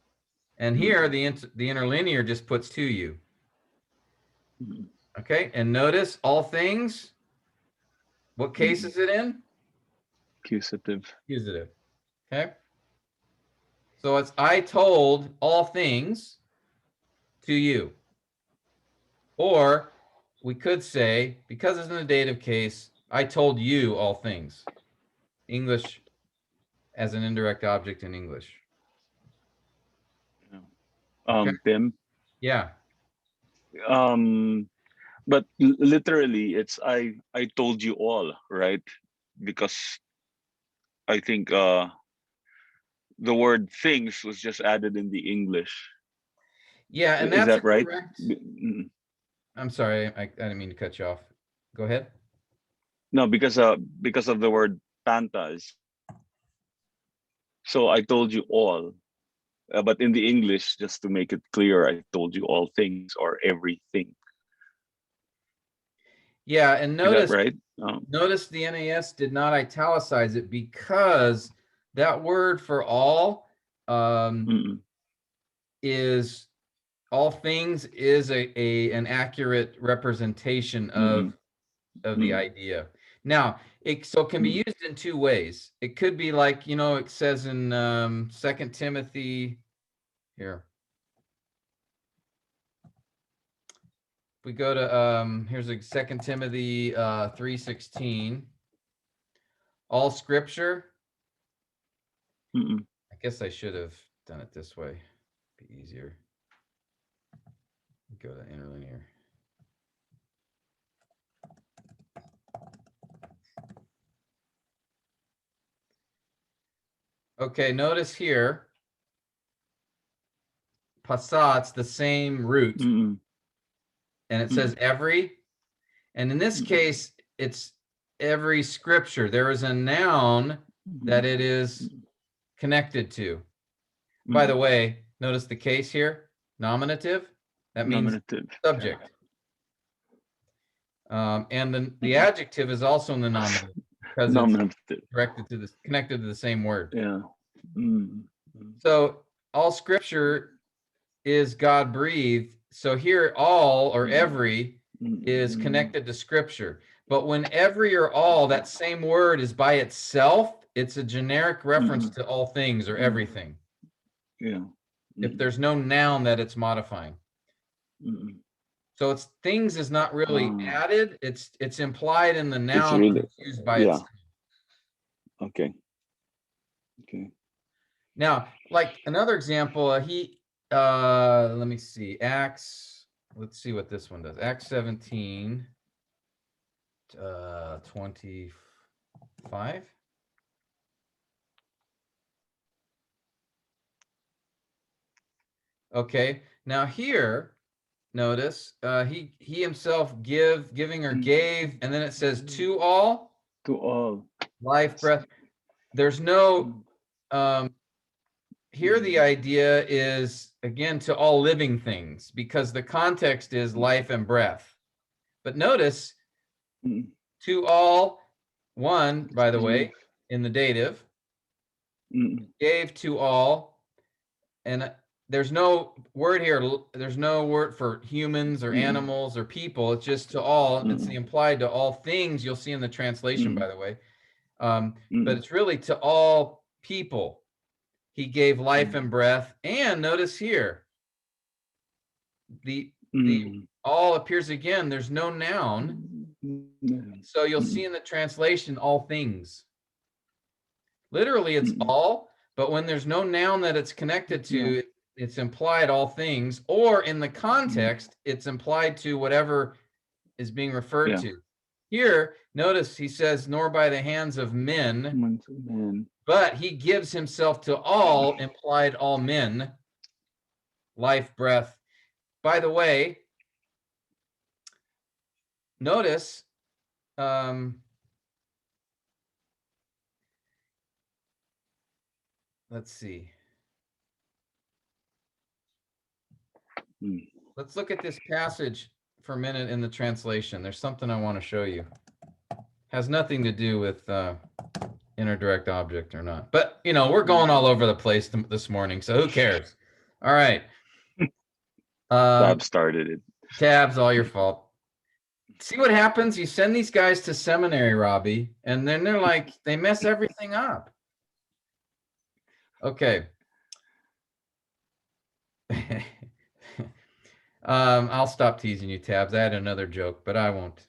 [SPEAKER 1] And here the interlinear just puts to you.
[SPEAKER 5] Mm.
[SPEAKER 1] Okay, and notice all things. What case is it in?
[SPEAKER 5] Accusative.
[SPEAKER 1] Accusative. Okay. So it's I told all things to you. Or we could say, because it's in a dative case, I told you all things. English as an indirect object in English. Okay.
[SPEAKER 5] Tim.
[SPEAKER 1] Yeah.
[SPEAKER 5] But literally, it's I told you all, right? Because I think the word things was just added in the English.
[SPEAKER 1] Yeah, and
[SPEAKER 5] Is
[SPEAKER 1] that's a
[SPEAKER 5] that right?
[SPEAKER 1] correct. I'm sorry, I didn't mean to cut you off. Go ahead.
[SPEAKER 5] No, because of the word pantas. So I told you all. But in the English, just to make it clear, I told you all things or everything.
[SPEAKER 1] Yeah, and
[SPEAKER 5] Is that
[SPEAKER 1] notice
[SPEAKER 5] right?
[SPEAKER 1] notice the NAS did not italicize it because that word for all
[SPEAKER 5] Mm-mm.
[SPEAKER 1] is all things is an accurate representation
[SPEAKER 5] Mm-mm.
[SPEAKER 1] of the
[SPEAKER 5] Mm-mm.
[SPEAKER 1] idea. Now, it can be used in two ways. It could be like, it says in 2 Timothy here. If we go to here's a 2 Timothy 3:16. All scripture.
[SPEAKER 5] Mm-mm.
[SPEAKER 1] I guess I should have done it this way. Be easier. Go to interlinear. Okay, notice here, passat's the same root,
[SPEAKER 5] Mm-mm.
[SPEAKER 1] and it says every. And in this case, it's every scripture. There is a noun that it is connected to. By the way, notice the case here, nominative. That means
[SPEAKER 5] Nominative.
[SPEAKER 1] subject. And then the adjective is also in the nominative because it's
[SPEAKER 5] Nominative.
[SPEAKER 1] connected to the same word.
[SPEAKER 5] Yeah. Mm.
[SPEAKER 1] So all scripture is God breathed. So here, all or every is connected to scripture. But when every or all, that same word is by itself, it's a generic reference to all things or everything.
[SPEAKER 5] Yeah.
[SPEAKER 1] If there's no noun that it's modifying. So it's things is not really added. It's implied in the noun
[SPEAKER 5] really,
[SPEAKER 1] used by
[SPEAKER 5] yeah.
[SPEAKER 1] itself.
[SPEAKER 5] Okay. Okay.
[SPEAKER 1] Now, like another example, let me see, Acts, let's see what this one does. Acts 17, 25. Okay, now here, notice he himself giving or gave, and then it says to all.
[SPEAKER 5] To all.
[SPEAKER 1] Life, breath. There's no here the idea is again to all living things because the context is life and breath. But notice to all, one, by the way, in the dative, gave to all, and there's no word here. There's no word for humans or animals or people. It's just to all. It's the implied to all things. You'll see in the translation, by the way. But it's really to all people. He gave life and breath. And notice here, the all appears again. There's no noun. So you'll see in the translation, all things. Literally, it's all, but when there's no noun that it's connected to, it's implied all things, or in the context, it's implied to whatever is being referred to. Here, notice he says, nor by the hands of men, but he gives himself to all, implied all men, life, breath. By the way, notice, let's see. let's look at this passage for a minute in the translation. There's something I want to show you. Has nothing to do with indirect object or not. But, you know, we're going all over the place this morning, so who cares? All right.
[SPEAKER 5] Tab started it.
[SPEAKER 1] Tab's all your fault. See what happens? You send these guys to seminary, Robbie, and then they're like, they mess everything up. Okay. I'll stop teasing you, Tabs. I had another joke, but I won't.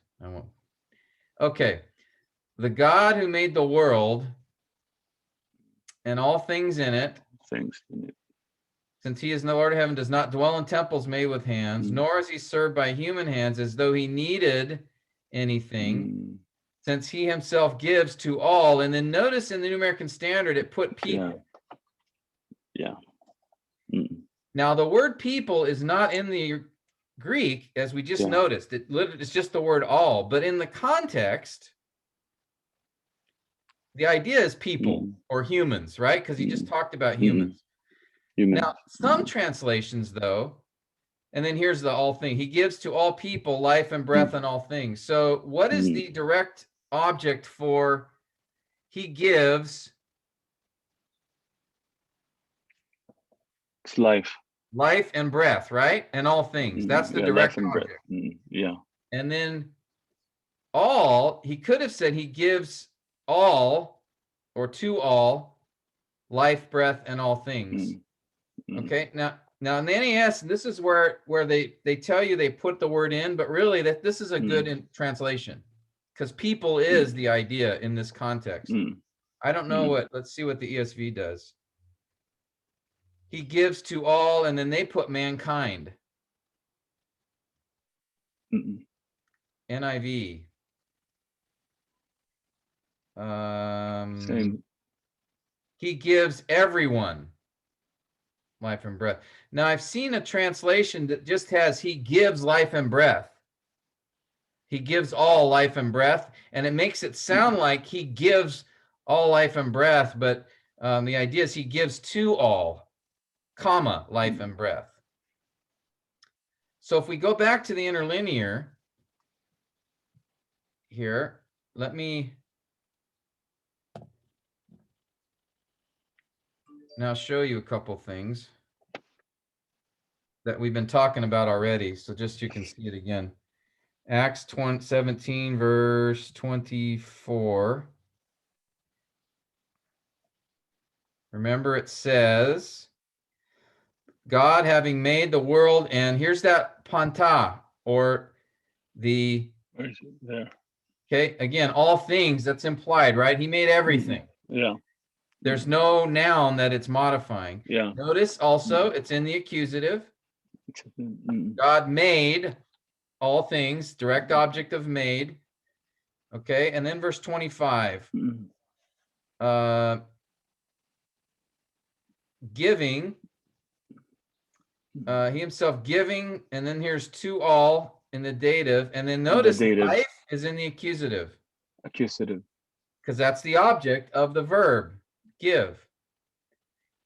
[SPEAKER 1] Okay. The God who made the world and all things in it, since he is the Lord of heaven, does not dwell in temples made with hands, nor is he served by human hands as though he needed anything, since he himself gives to all. And then notice in the New American Standard, it put people.
[SPEAKER 5] Yeah.
[SPEAKER 1] Now, the word people is not in the Greek, as we just noticed. It's just the word all. But in the context, the idea is people or humans, right? Because he just talked about humans. Now, some translations, though, and then here's the all thing. He gives to all people life and breath and all things. So what is the direct object for he gives?
[SPEAKER 5] It's life.
[SPEAKER 1] Life and breath, right? And all things. That's the direct object.
[SPEAKER 5] Yeah.
[SPEAKER 1] And then all, he could have said he gives all or to all life, breath, and all things. Okay. Now in the NAS, this is where they tell you they put the word in, but really that this is a good translation because people is the idea in this context. I don't know what, let's see what the ESV does. He gives to all, and then they put mankind. NIV.
[SPEAKER 5] Same.
[SPEAKER 1] He gives everyone life and breath. Now, I've seen a translation that just has he gives life and breath. He gives all life and breath, and it makes it sound like he gives all life and breath, but the idea is he gives to all, comma, life and breath. So if we go back to the interlinear here, let me now show you a couple things that we've been talking about already. So just you can see it again. Acts 17, verse 24. Remember, it says, God having made the world, and here's that panta, or the,
[SPEAKER 5] Where is it? There.
[SPEAKER 1] okay, again, all things, that's implied, right? He made everything.
[SPEAKER 5] Yeah.
[SPEAKER 1] There's no noun that it's modifying.
[SPEAKER 5] Yeah.
[SPEAKER 1] Notice also, it's in the accusative. God made all things, direct object of made. Okay, and then verse 25. Giving, he himself giving, and then here's to all in the dative, and then notice life is in the accusative.
[SPEAKER 5] Accusative.
[SPEAKER 1] Because that's the object of the verb, give.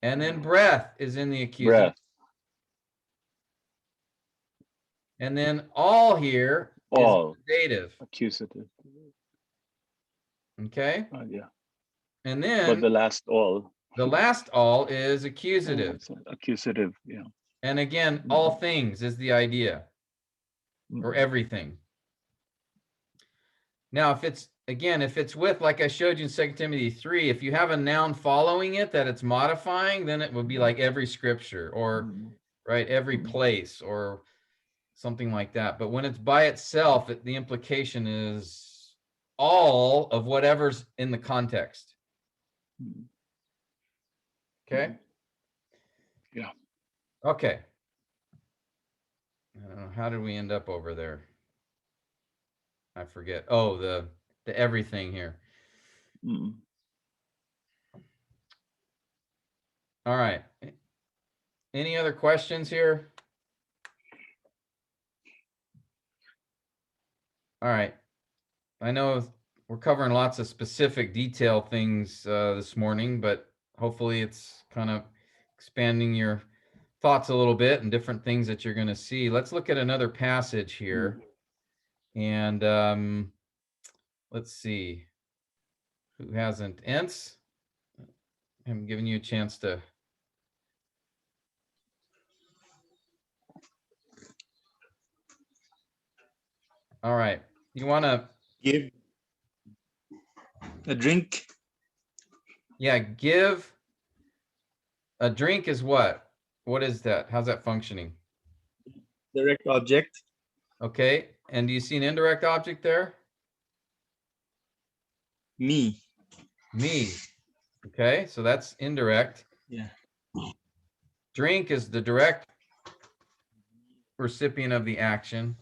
[SPEAKER 1] And then breath is in the accusative.
[SPEAKER 5] Breath.
[SPEAKER 1] And then all here
[SPEAKER 5] all.
[SPEAKER 1] Is the dative.
[SPEAKER 5] Accusative.
[SPEAKER 1] Okay?
[SPEAKER 5] Yeah.
[SPEAKER 1] And then
[SPEAKER 5] but the last all.
[SPEAKER 1] The last all is accusative.
[SPEAKER 5] Accusative, yeah.
[SPEAKER 1] And again, all things is the idea, or everything. Now, if it's, again, if it's with, like I showed you in 2 Timothy 3, if you have a noun following it that it's modifying, then it would be like every scripture, or right, every place, or something like that. But when it's by itself, the implication is all of whatever's in the context. Okay?
[SPEAKER 5] Yeah.
[SPEAKER 1] Okay. I don't know, how did we end up over there? I forget. Oh, the everything here. All right. Any other questions here? All right. I know we're covering lots of specific detail things this morning, but hopefully it's kind of expanding your thoughts a little bit and different things that you're going to see. Let's look at another passage here. And let's see. Who hasn't? Ents? I'm giving you a chance to. All right. You want to,
[SPEAKER 8] Give a drink.
[SPEAKER 1] yeah, give a drink is what? What is that? How's that functioning?
[SPEAKER 8] Direct object.
[SPEAKER 1] Okay. And do you see an indirect object there?
[SPEAKER 8] Me.
[SPEAKER 1] Me. Okay. So that's indirect.
[SPEAKER 8] Yeah.
[SPEAKER 1] Drink is the direct recipient of the action.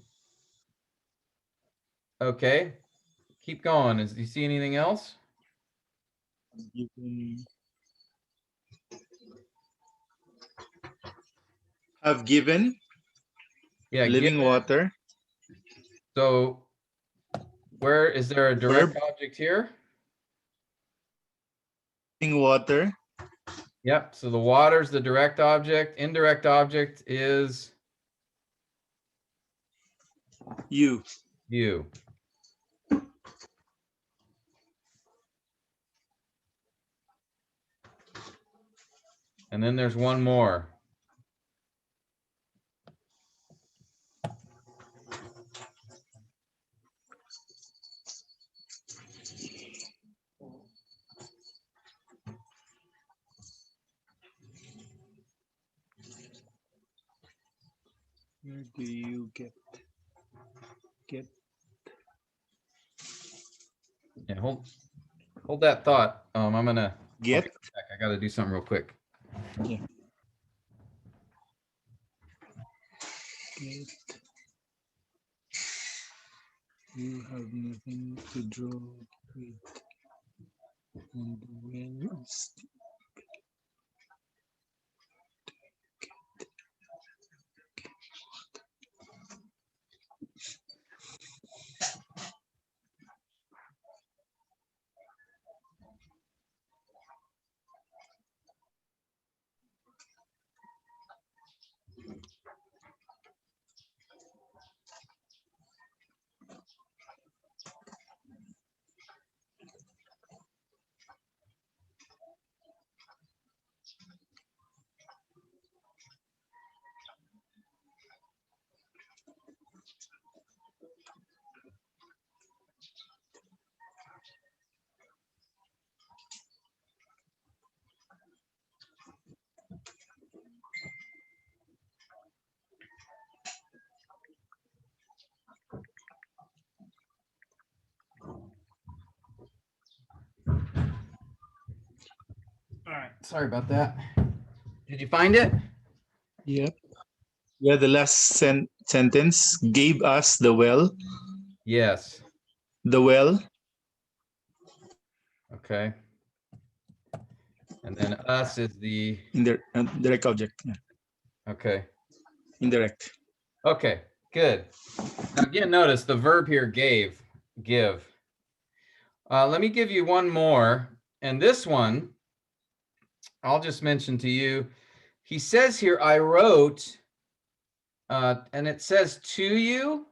[SPEAKER 1] Okay. Keep going. Do you see anything else?
[SPEAKER 8] Given. Have given.
[SPEAKER 1] Yeah.
[SPEAKER 8] Living
[SPEAKER 1] given.
[SPEAKER 8] water.
[SPEAKER 1] So where is there a direct
[SPEAKER 8] Verb.
[SPEAKER 1] object here?
[SPEAKER 8] Living water.
[SPEAKER 1] Yep. So the water's the direct object. Indirect object is
[SPEAKER 8] You.
[SPEAKER 1] you. And then there's one more.
[SPEAKER 8] Where do you get?
[SPEAKER 1] Yeah, hold that thought. I'm gonna
[SPEAKER 8] Get.
[SPEAKER 1] I gotta do something real quick.
[SPEAKER 8] Get. You have nothing to draw with. And when is
[SPEAKER 1] All right. Sorry about that. Did you find it?
[SPEAKER 8] Yep. Yeah, the last sentence gave us the well.
[SPEAKER 1] Yes.
[SPEAKER 8] The well.
[SPEAKER 1] Okay. And then us is the
[SPEAKER 8] Direct object. Yeah.
[SPEAKER 1] okay.
[SPEAKER 8] Indirect.
[SPEAKER 1] Okay, good. Now again, notice the verb here give. Let me give you one more. And this one, I'll just mention to you. He says here, I wrote, and it says to you.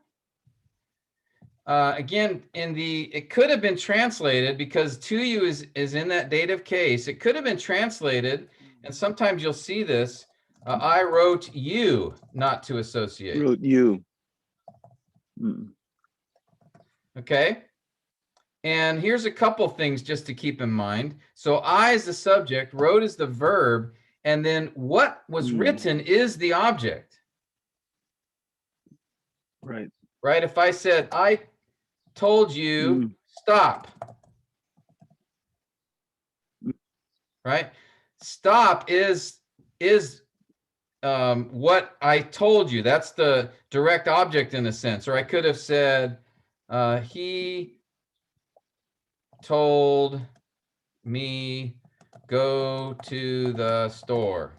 [SPEAKER 1] Again, it could have been translated because to you is in that dative case. It could have been translated, and sometimes you'll see this. I wrote you, not to associate.
[SPEAKER 5] Wrote you.
[SPEAKER 1] Okay. And here's a couple things just to keep in mind. So I is the subject, wrote is the verb, and then what was written is the object.
[SPEAKER 5] Right.
[SPEAKER 1] Right? If I said, I told you, stop. Right? Stop is what I told you. That's the direct object in a sense. Or I could have said, he told me go to the store.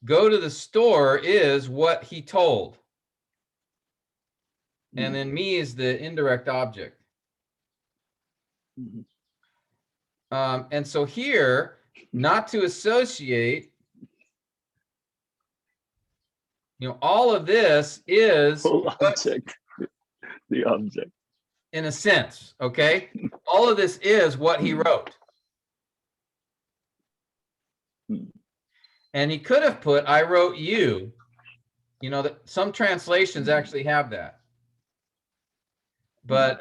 [SPEAKER 1] Go to the store is what he told. And then me is the indirect object. And so here, not to associate You know, all of this is
[SPEAKER 5] Whole
[SPEAKER 1] what,
[SPEAKER 5] object. The object.
[SPEAKER 1] in a sense, okay? All of this is what he wrote. And he could have put, I wrote you. You know, that some translations actually have that. But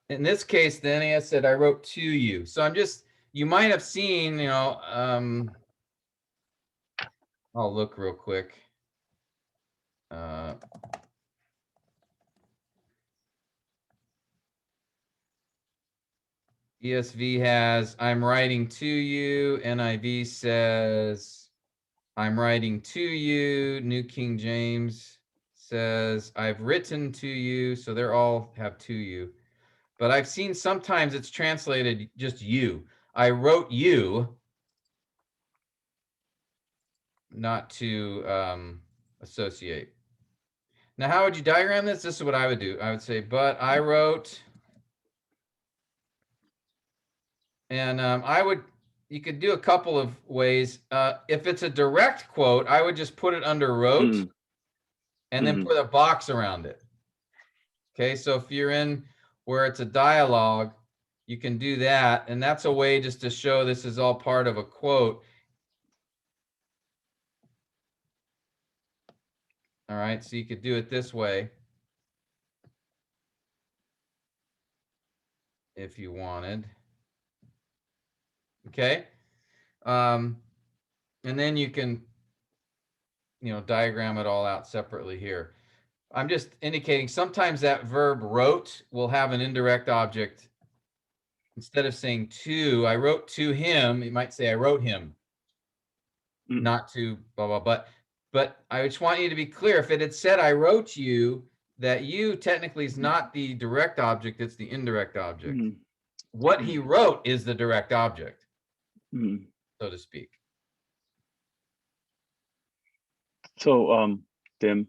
[SPEAKER 1] in this case, the NAS said, I wrote to you. So I'm just, you might have seen, you know, I'll look real quick. ESV has, I'm writing to you. NIV says, I'm writing to you. New King James says, I've written to you. So they're all have to you. But I've seen sometimes it's translated just you. I wrote you, not to associate. Now, how would you diagram this? This is what I would do. I would say, but I wrote, and you could do a couple of ways. If it's a direct quote, I would just put it under wrote and then put a box around it. Okay, so if you're in where it's a dialogue, you can do that. And that's a way just to show this is all part of a quote. All right, so you could do it this way if you wanted. Okay. And then you can, you know, diagram it all out separately here. I'm just indicating sometimes that verb wrote will have an indirect object. Instead of saying to, I wrote to him, you might say I wrote him, not to blah, blah, but I just want you to be clear. If it had said I wrote you, that you technically is not the direct object, it's the indirect object. What he wrote is the direct object, so to speak.
[SPEAKER 5] So, Tim.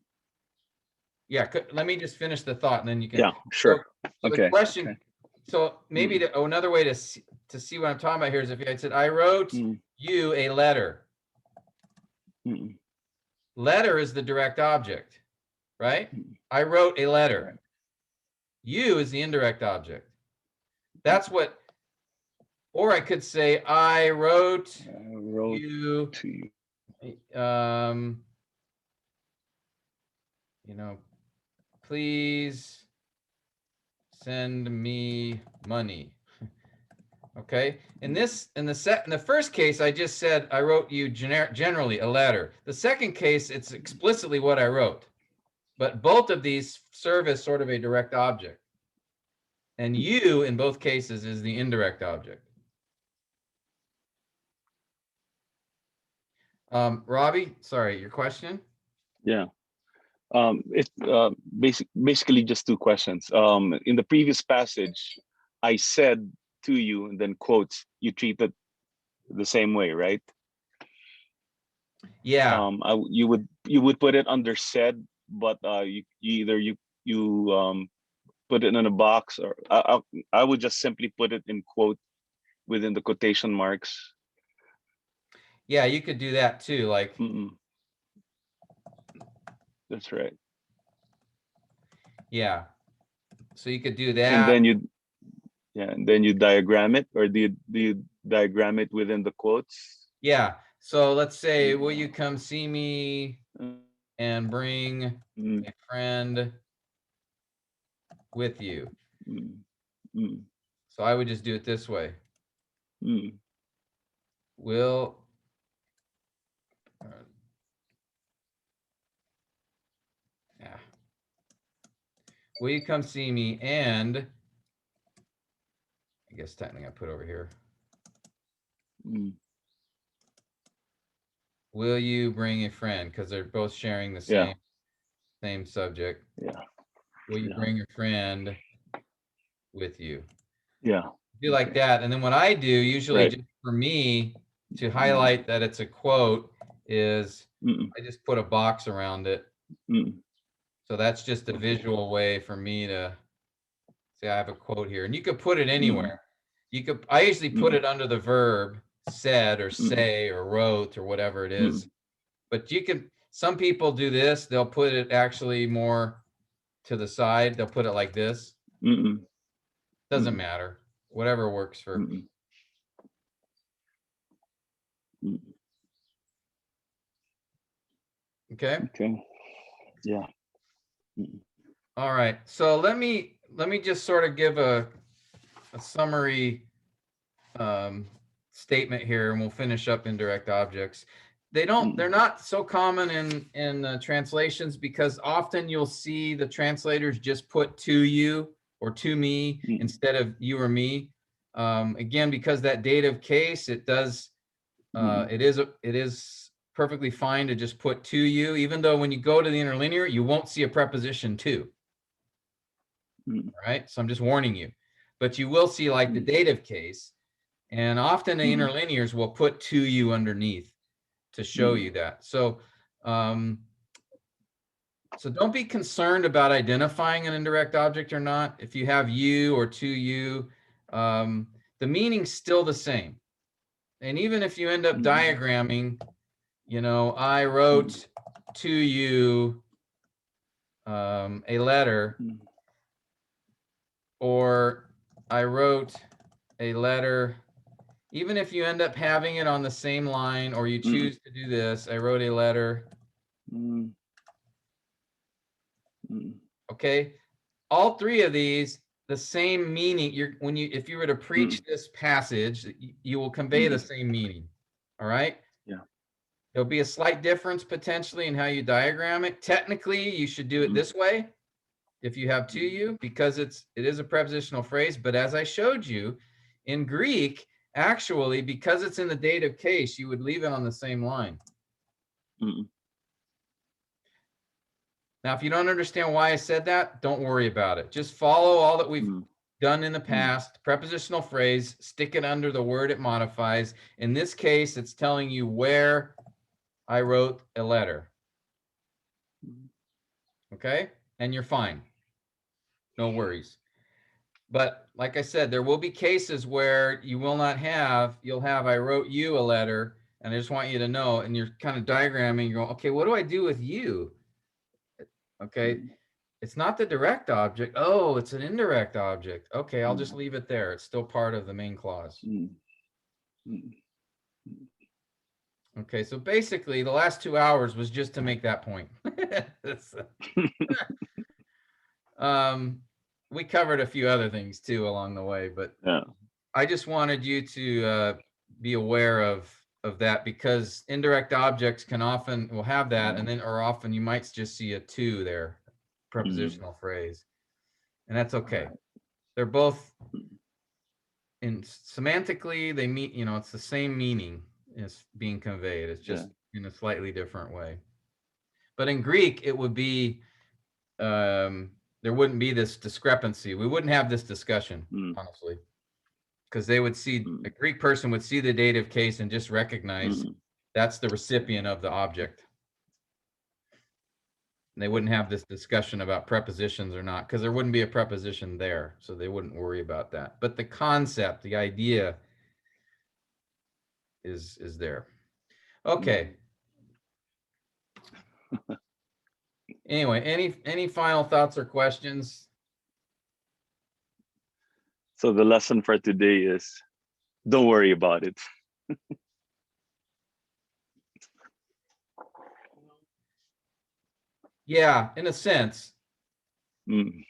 [SPEAKER 1] Yeah, let me just finish the thought and then you can.
[SPEAKER 5] Yeah, sure.
[SPEAKER 1] So
[SPEAKER 5] Okay.
[SPEAKER 1] the question, so maybe another way to see what I'm talking about here is if I said, I wrote you a letter. Letter is the direct object, right? I wrote a letter. You is the indirect object. That's what, or I could say, I wrote you
[SPEAKER 5] to you.
[SPEAKER 1] You know, please send me money. Okay. In the first case, I just said I wrote you generally a letter. The second case, it's explicitly what I wrote. But both of these serve as sort of a direct object. And you in both cases is the indirect object. Robbie, sorry, your question?
[SPEAKER 5] Yeah. It's basically just two questions. In the previous passage, I said to you, and then quotes, you treat it the same way, right?
[SPEAKER 1] Yeah.
[SPEAKER 5] You would put it under said, but you either put it in a box, or I would just simply put it in quote within the quotation marks.
[SPEAKER 1] Yeah, you could do that too. Like.
[SPEAKER 5] That's right.
[SPEAKER 1] Yeah. So you could do that.
[SPEAKER 5] And then you diagram it, or do you diagram it within the quotes?
[SPEAKER 1] Yeah. So let's say, will you come see me and bring a friend with you? So I would just do it this way. Will will you come see me and, I guess technically I put over here. Will you bring a friend? Because they're both sharing the same subject.
[SPEAKER 5] Yeah.
[SPEAKER 1] Will you bring a friend with you?
[SPEAKER 5] Yeah.
[SPEAKER 1] Do like that. And then what I do usually just for me to highlight that it's a quote is I just put a box around it. So that's just a visual way for me to say I have a quote here. And you could put it anywhere. I usually put it under the verb said or say or wrote or whatever it is. But you can, Some people do this. They'll put it actually more to the side. They'll put it like this.
[SPEAKER 5] Mm-mm.
[SPEAKER 1] Doesn't
[SPEAKER 5] Mm.
[SPEAKER 1] matter. Whatever works for.
[SPEAKER 5] Mm-mm. Mm.
[SPEAKER 1] Okay.
[SPEAKER 5] Okay. Yeah. Mm.
[SPEAKER 1] All right. So let me just sort of give a summary statement here, and we'll finish up indirect objects. They're not so common in translations, because often you'll see the translators just put to you or to me instead of you or me. Again, because that dative case, it does it is perfectly fine to just put to you, even though when you go to the interlinear, you won't see a preposition to. All right, so I'm just warning you, but you will see like the dative case, and often the interlinears will put to you underneath to show you that. So so don't be concerned about identifying an indirect object or not. If you have you or to you, the meaning's still the same. And even if you end up diagramming, you know, I wrote to you a letter, or I wrote a letter, even if you end up having it on the same line, or you choose to do this, I wrote a letter. Okay, all three of these, the same meaning. If you were to preach this passage, you will convey the same meaning. All right.
[SPEAKER 5] Yeah.
[SPEAKER 1] There'll be a slight difference potentially in how you diagram it. Technically, you should do it this way if you have to you, because it is a prepositional phrase. But as I showed you, in Greek, actually, because it's in the dative case, you would leave it on the same line. Now, if you don't understand why I said that, don't worry about it. Just follow all that we've done in the past. Prepositional phrase, stick it under the word it modifies. In this case, it's telling you where I wrote a letter. Okay? And you're fine. No worries. But like I said, there will be cases where you will not have, you'll have, I wrote you a letter, and I just want you to know, and you're kind of diagramming, you're going, okay, what do I do with you? Okay, it's not the direct object. Oh, it's an indirect object. Okay, I'll just leave it there. It's still part of the main clause. Okay, so basically the last 2 hours was just to make that point. We covered a few other things too along the way, but I just wanted you to be aware of that, because indirect objects will have that, and then or often you might just see a to there, prepositional phrase, and that's okay. They're both semantically, they mean, you know, it's the same meaning is being conveyed. It's just in a slightly different way. But in Greek, it would be there wouldn't be this discrepancy. We wouldn't have this discussion, honestly. Because they would see, a Greek person would see the dative case and just recognize that's the recipient of the object. And they wouldn't have this discussion about prepositions or not, because there wouldn't be a preposition there. So they wouldn't worry about that. But the concept, the idea is there. Okay. Anyway, any final thoughts or questions?
[SPEAKER 5] So the lesson for today is, don't worry about it.
[SPEAKER 1] Yeah, in a sense. Don't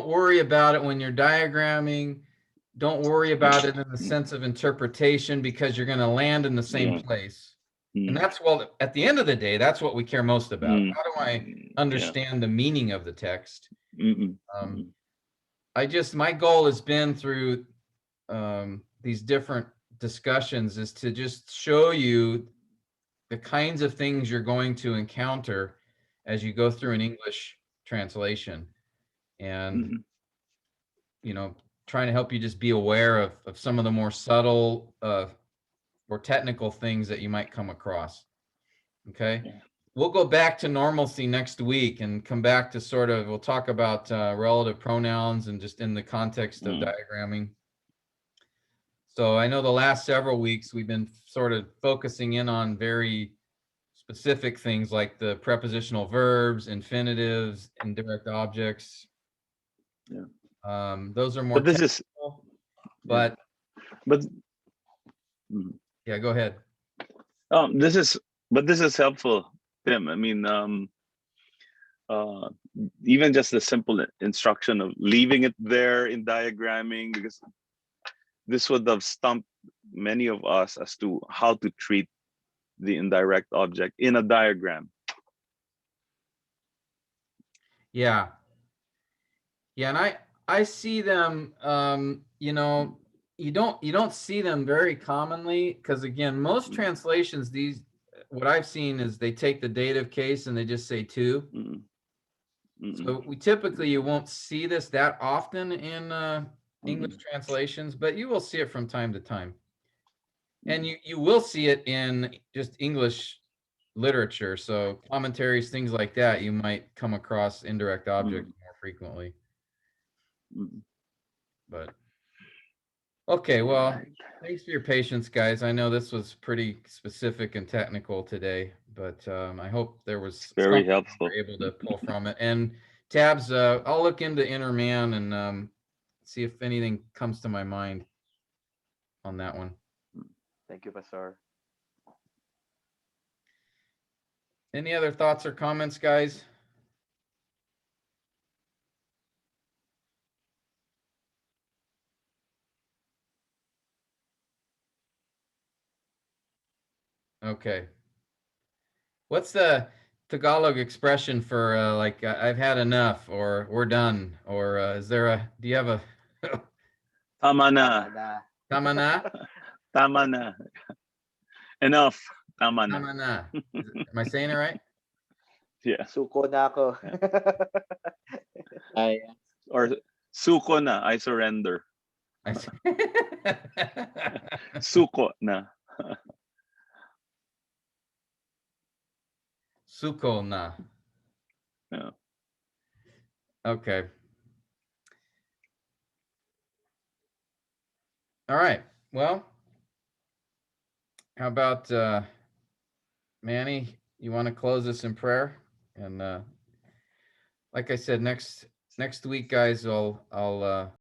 [SPEAKER 1] worry about it when you're diagramming. Don't worry about it in the sense of interpretation, because you're going to land in the same place. And that's, well, at the end of the day, that's what we care most about. How do I understand the meaning of the text? My goal has been through these different discussions is to just show you the kinds of things you're going to encounter as you go through an English translation, and you know, trying to help you just be aware of some of the more subtle or technical things that you might come across. Okay. We'll go back to normalcy next week and come back to we'll talk about relative pronouns and just in the context of diagramming. So I know the last several weeks we've been sort of focusing in on very specific things like the prepositional verbs, infinitives, indirect objects.
[SPEAKER 5] Yeah.
[SPEAKER 1] Those are more
[SPEAKER 5] But this is,
[SPEAKER 1] technical, but
[SPEAKER 5] but Mhm.
[SPEAKER 1] yeah, go ahead.
[SPEAKER 5] this is, but this is helpful, Tim. I mean, even just the simple instruction of leaving it there in diagramming, because this would have stumped many of us as to how to treat the indirect object in a diagram.
[SPEAKER 1] Yeah. Yeah, and I see them, you know, you don't see them very commonly because again, most translations, what I've seen is they take the dative case and they just say to.
[SPEAKER 5] Mm. Mm-mm.
[SPEAKER 1] So we typically, you won't see this that often in English translations, but you will see it from time to time. And you will see it in just English literature. So commentaries, things like that, you might come across indirect objects more frequently. But okay, well, thanks for your patience, guys. I know this was pretty specific and technical today, but I hope there was
[SPEAKER 5] Very
[SPEAKER 1] something
[SPEAKER 5] helpful.
[SPEAKER 1] we were able to pull from it. And Tabs, I'll look into Inner Man and see if anything comes to my mind on that one.
[SPEAKER 4] Thank you, Pastor.
[SPEAKER 1] Any other thoughts or comments, guys? Okay. What's the Tagalog expression for like I've had enough or we're done or do you have a
[SPEAKER 5] Tama na.
[SPEAKER 1] tama na?
[SPEAKER 5] Tama na. Enough. Tama na.
[SPEAKER 1] Tama na. Am I saying it right?
[SPEAKER 5] Yeah.
[SPEAKER 4] Suko na ako.
[SPEAKER 5] Or suko na. I surrender.
[SPEAKER 1] I see.
[SPEAKER 5] Suko na.
[SPEAKER 1] Suko na.
[SPEAKER 5] Yeah.
[SPEAKER 1] Okay. All right. Well, how about Manny? You want to close this in prayer? And like I said, next week, guys, I'll